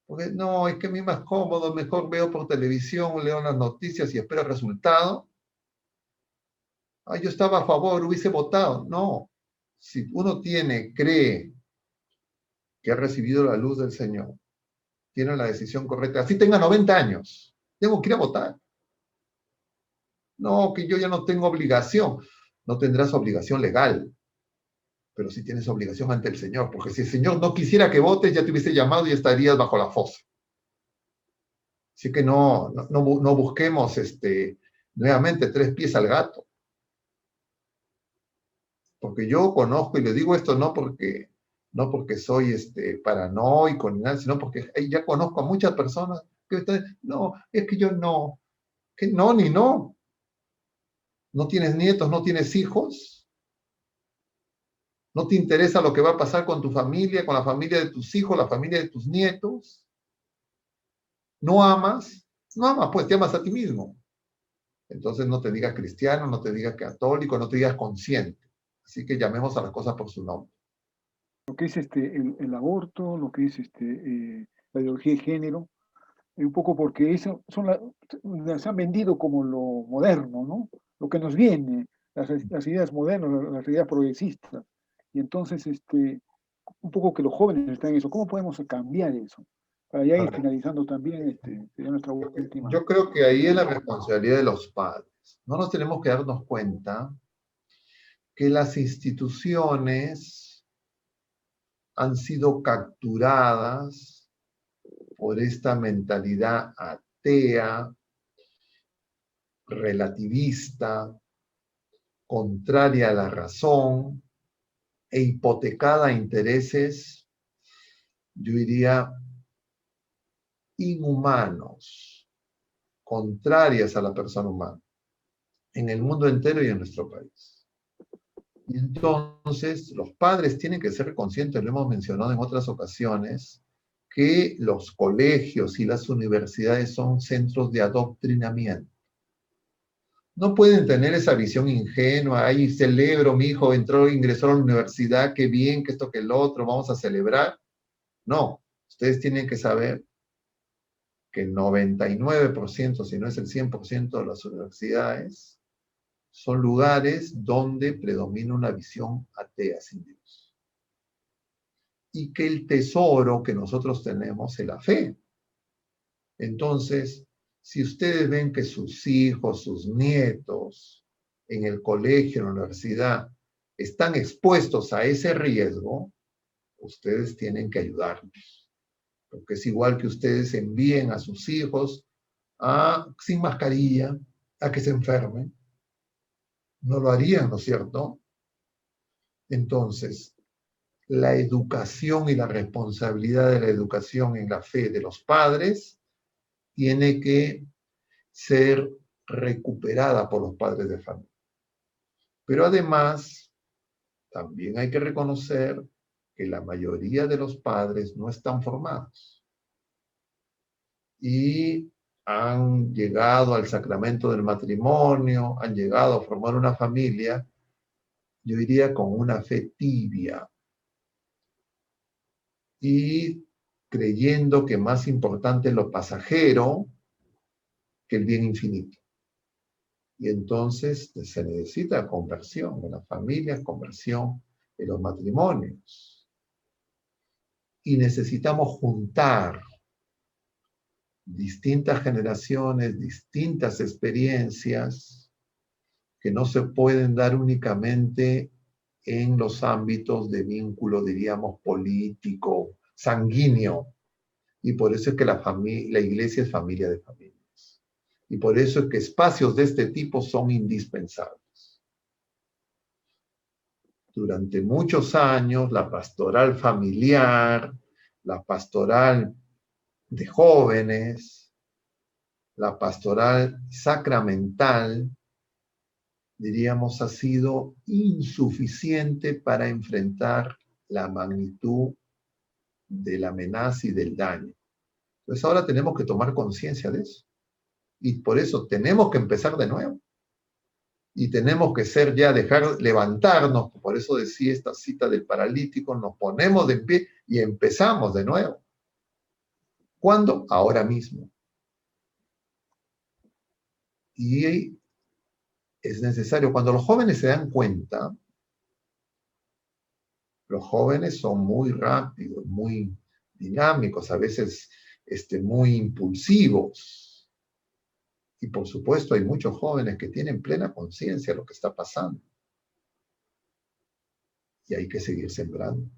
Porque no, es que a mí es más cómodo, mejor veo por televisión, leo las noticias y espero el resultado. Yo estaba a favor, hubiese votado. No, Si uno cree que ha recibido la luz del Señor, tiene la decisión correcta, así tenga 90 años, tengo que ir a votar. No, que yo ya no tengo obligación. No tendrás obligación legal, pero sí tienes obligación ante el Señor, porque si el Señor no quisiera que votes, ya te hubiese llamado y estarías bajo la fosa. Así que no busquemos nuevamente 3 pies al gato. Porque yo conozco, y le digo esto no porque soy paranoico ni nada, sino porque ya conozco a muchas personas que están, no, es que yo no, que no, ni no. ¿No tienes nietos, no tienes hijos? ¿No te interesa lo que va a pasar con tu familia, con la familia de tus hijos, la familia de tus nietos? ¿No amas? No amas, pues te amas a ti mismo. Entonces no te digas cristiano, no te digas católico, no te digas consciente. Así que llamemos a las cosas por su nombre. Lo que es el aborto, lo que es la ideología de género, un poco porque eso las han vendido como lo moderno, ¿no? Lo que nos viene, las ideas modernas, las ideas progresistas. Y entonces, un poco que los jóvenes están en eso. ¿Cómo podemos cambiar eso? Para ya ir finalizando también, sería nuestra última. Yo creo que ahí es la responsabilidad de los padres. No nos tenemos que darnos cuenta que las instituciones han sido capturadas por esta mentalidad atea, relativista, contraria a la razón e hipotecada a intereses, yo diría, inhumanos, contrarias a la persona humana, en el mundo entero y en nuestro país. Y entonces los padres tienen que ser conscientes, lo hemos mencionado en otras ocasiones, que los colegios y las universidades son centros de adoctrinamiento. No pueden tener esa visión ingenua, ahí celebro, mi hijo ingresó a la universidad, qué bien, que esto, que el otro, vamos a celebrar. No, ustedes tienen que saber que el 99%, si no es el 100% de las universidades, son lugares donde predomina una visión atea sin Dios. Y que el tesoro que nosotros tenemos es la fe. Entonces, si ustedes ven que sus hijos, sus nietos, en el colegio, en la universidad, están expuestos a ese riesgo, ustedes tienen que ayudarlos. Porque es igual que ustedes envíen a sus hijos sin mascarilla, a que se enfermen. No lo harían, ¿no es cierto? Entonces, la educación y la responsabilidad de la educación en la fe de los padres tiene que ser recuperada por los padres de familia. Pero además, también hay que reconocer que la mayoría de los padres no están formados y han llegado al sacramento del matrimonio, han llegado a formar una familia, yo diría con una fe tibia y creyendo que más importante es lo pasajero que el bien infinito. Y entonces se necesita conversión en las familias, conversión en los matrimonios. Y necesitamos juntar distintas generaciones, distintas experiencias que no se pueden dar únicamente en los ámbitos de vínculo, diríamos, político, sanguíneo. Y por eso es que la iglesia es familia de familias. Y por eso es que espacios de este tipo son indispensables. Durante muchos años, la pastoral familiar, la pastoral de jóvenes, la pastoral sacramental, diríamos, ha sido insuficiente para enfrentar la magnitud de la amenaza y del daño. Entonces ahora tenemos que tomar conciencia de eso. Y por eso tenemos que empezar de nuevo. Y tenemos que levantarnos, por eso decía esta cita del paralítico, nos ponemos de pie y empezamos de nuevo. ¿Cuándo? Ahora mismo. Y es necesario, cuando los jóvenes se dan cuenta Los jóvenes son muy rápidos, muy dinámicos, a veces muy impulsivos. Y por supuesto hay muchos jóvenes que tienen plena conciencia de lo que está pasando. Y hay que seguir sembrando,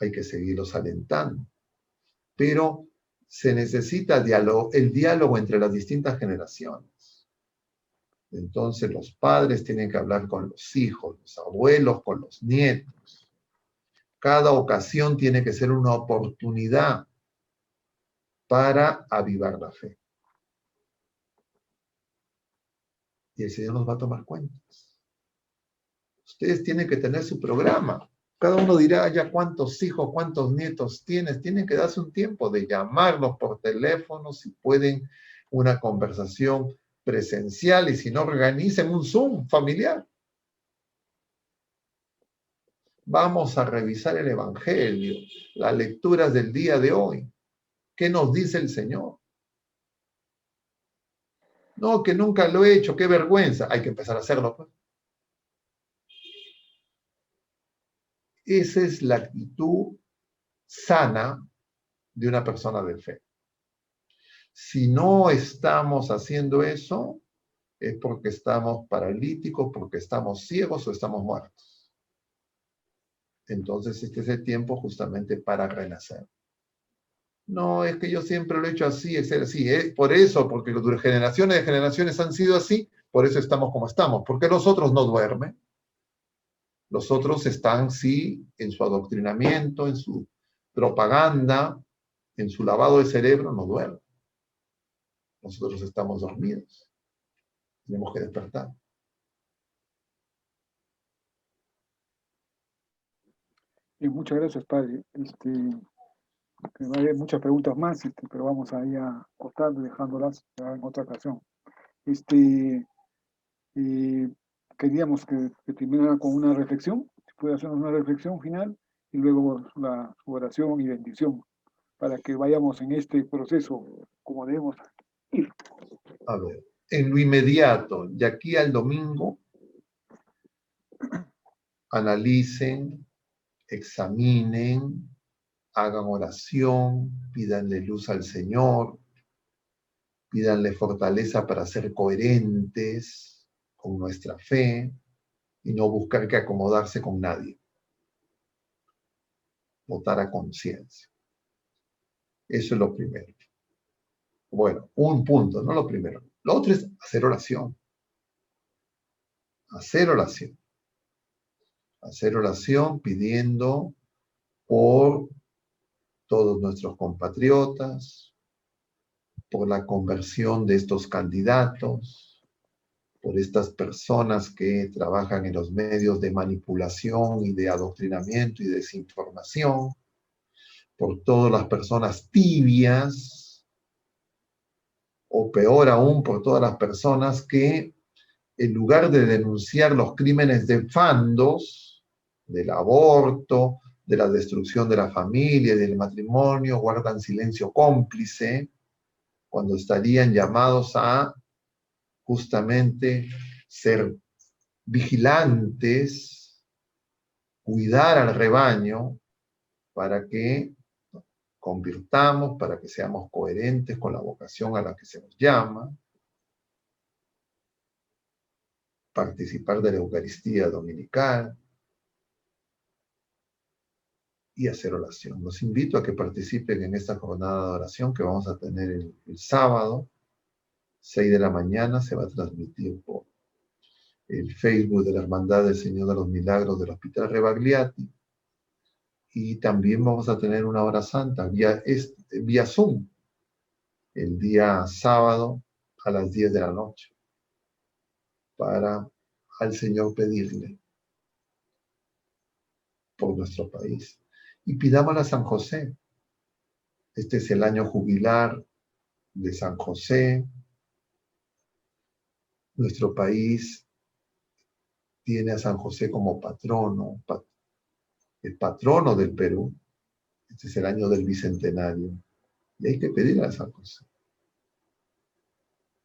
hay que seguirlos alentando. Pero se necesita el diálogo entre las distintas generaciones. Entonces los padres tienen que hablar con los hijos, los abuelos con los nietos. Cada ocasión tiene que ser una oportunidad para avivar la fe. Y el Señor nos va a tomar cuentas. Ustedes tienen que tener su programa. Cada uno dirá ya cuántos hijos, cuántos nietos tienes. Tienen que darse un tiempo de llamarlos por teléfono, si pueden, una conversación presencial, y si no, organicen un Zoom familiar. Vamos a revisar el Evangelio, las lecturas del día de hoy. ¿Qué nos dice el Señor? No, que nunca lo he hecho, qué vergüenza. Hay que empezar a hacerlo, pues. Esa es la actitud sana de una persona de fe. Si no estamos haciendo eso, es porque estamos paralíticos, porque estamos ciegos o estamos muertos. Entonces este es el tiempo justamente para renacer. No, es que yo siempre lo he hecho así, es así. Por eso, porque generaciones de generaciones han sido así, por eso estamos como estamos. Porque los otros no duermen. Los otros están, sí, en su adoctrinamiento, en su propaganda, en su lavado de cerebro, no duermen. Nosotros estamos dormidos. Tenemos que despertar. Muchas gracias, padre. Va a haber muchas preguntas más, pero vamos a ir cortando y dejándolas en otra ocasión. Queríamos que terminara con una reflexión, si puede hacernos una reflexión final y luego la oración y bendición para que vayamos en este proceso como debemos ir. A ver, en lo inmediato, de aquí al domingo, analicen, examinen, hagan oración, pídanle luz al Señor, pídanle fortaleza para ser coherentes con nuestra fe y no buscar que acomodarse con nadie. Votar a conciencia. Eso es lo primero. Bueno, un punto, no lo primero. Lo otro es hacer oración. Hacer oración. Hacer oración pidiendo por todos nuestros compatriotas, por la conversión de estos candidatos, por estas personas que trabajan en los medios de manipulación y de adoctrinamiento y desinformación, por todas las personas tibias, o peor aún, por todas las personas que, en lugar de denunciar los crímenes de fandos, del aborto, de la destrucción de la familia y del matrimonio, guardan silencio cómplice, cuando estarían llamados a justamente ser vigilantes, cuidar al rebaño para que nos convirtamos, para que seamos coherentes con la vocación a la que se nos llama, participar de la Eucaristía dominical y hacer oración. Los invito a que participen en esta jornada de oración que vamos a tener el sábado, 6 de la mañana, se va a transmitir por el Facebook de la Hermandad del Señor de los Milagros del Hospital Rebagliati. Y también vamos a tener una hora santa vía Zoom, el día sábado a las 10 de la noche, para al Señor pedirle por nuestro país. Y pidámosle a San José. Este es el año jubilar de San José. Nuestro país tiene a San José como patrono, el patrono del Perú. Este es el año del bicentenario. Y hay que pedirle a San José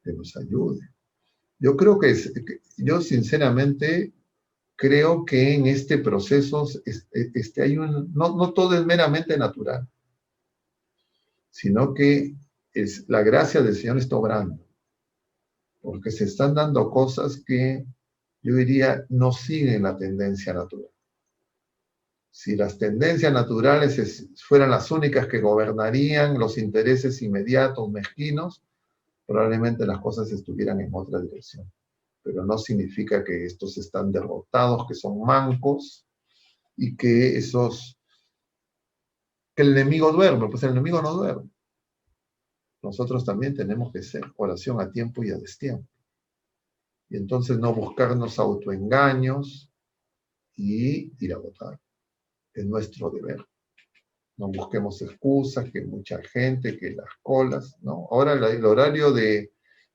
que nos ayude. Yo creo yo sinceramente creo que en este proceso hay no todo es meramente natural, sino que la gracia del Señor está obrando, porque se están dando cosas que yo diría no siguen la tendencia natural. Si las tendencias naturales fueran las únicas que gobernarían los intereses inmediatos, mezquinos, probablemente las cosas estuvieran en otra dirección. Pero no significa que estos están derrotados, que son mancos y que el enemigo duerme. Pues el enemigo no duerme. Nosotros también tenemos que hacer oración a tiempo y a destiempo. Y entonces no buscarnos autoengaños y ir a votar. Es nuestro deber. No busquemos excusas, que mucha gente, que las colas, ¿no? Ahora el horario de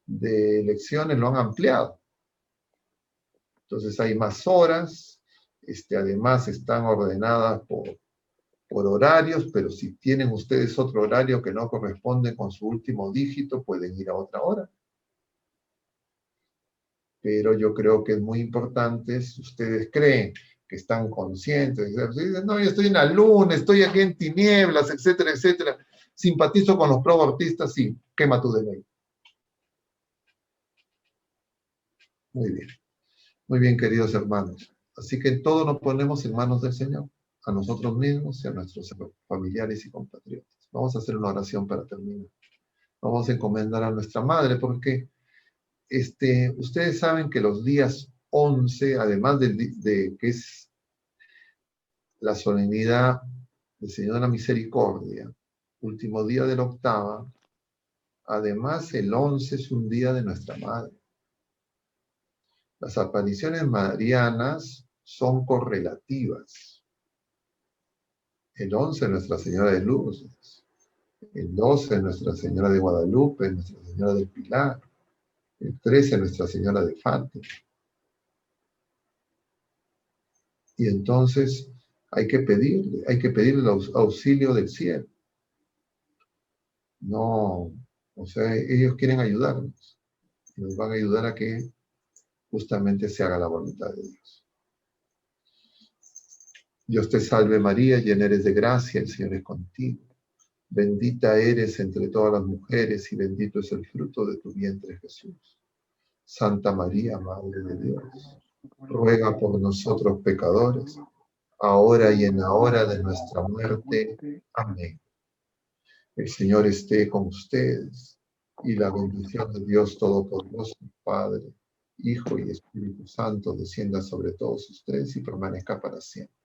elecciones lo han ampliado. Entonces hay más horas, además están ordenadas por horarios, pero si tienen ustedes otro horario que no corresponde con su último dígito, pueden ir a otra hora. Pero yo creo que es muy importante, si ustedes creen que están conscientes, dicen, no, yo estoy en la luna, estoy aquí en tinieblas, etcétera, etcétera, simpatizo con los pro-abortistas, sí, quema tu DNI. Muy bien, queridos hermanos. Así que todo nos ponemos en manos del Señor, a nosotros mismos y a nuestros familiares y compatriotas. Vamos a hacer una oración para terminar. Vamos a encomendar a nuestra Madre, porque ustedes saben que los días 11, además de que es la solemnidad del Señor de la Misericordia, último día de la octava, además el 11 es un día de nuestra Madre. Las apariciones marianas son correlativas. El 11 Nuestra Señora de Lourdes, el 12 Nuestra Señora de Guadalupe, Nuestra Señora del Pilar, el 13 Nuestra Señora de Fátima. Y entonces hay que pedirle el auxilio del cielo. No, o sea, ellos quieren ayudarnos. Y nos van a ayudar a que justamente se haga la voluntad de Dios. Dios te salve María, llena eres de gracia, el Señor es contigo. Bendita eres entre todas las mujeres y bendito es el fruto de tu vientre Jesús. Santa María, Madre de Dios, ruega por nosotros pecadores, ahora y en la hora de nuestra muerte. Amén. El Señor esté con ustedes y la bendición de Dios Todopoderoso, Padre, Hijo y Espíritu Santo descienda sobre todos ustedes y permanezca para siempre.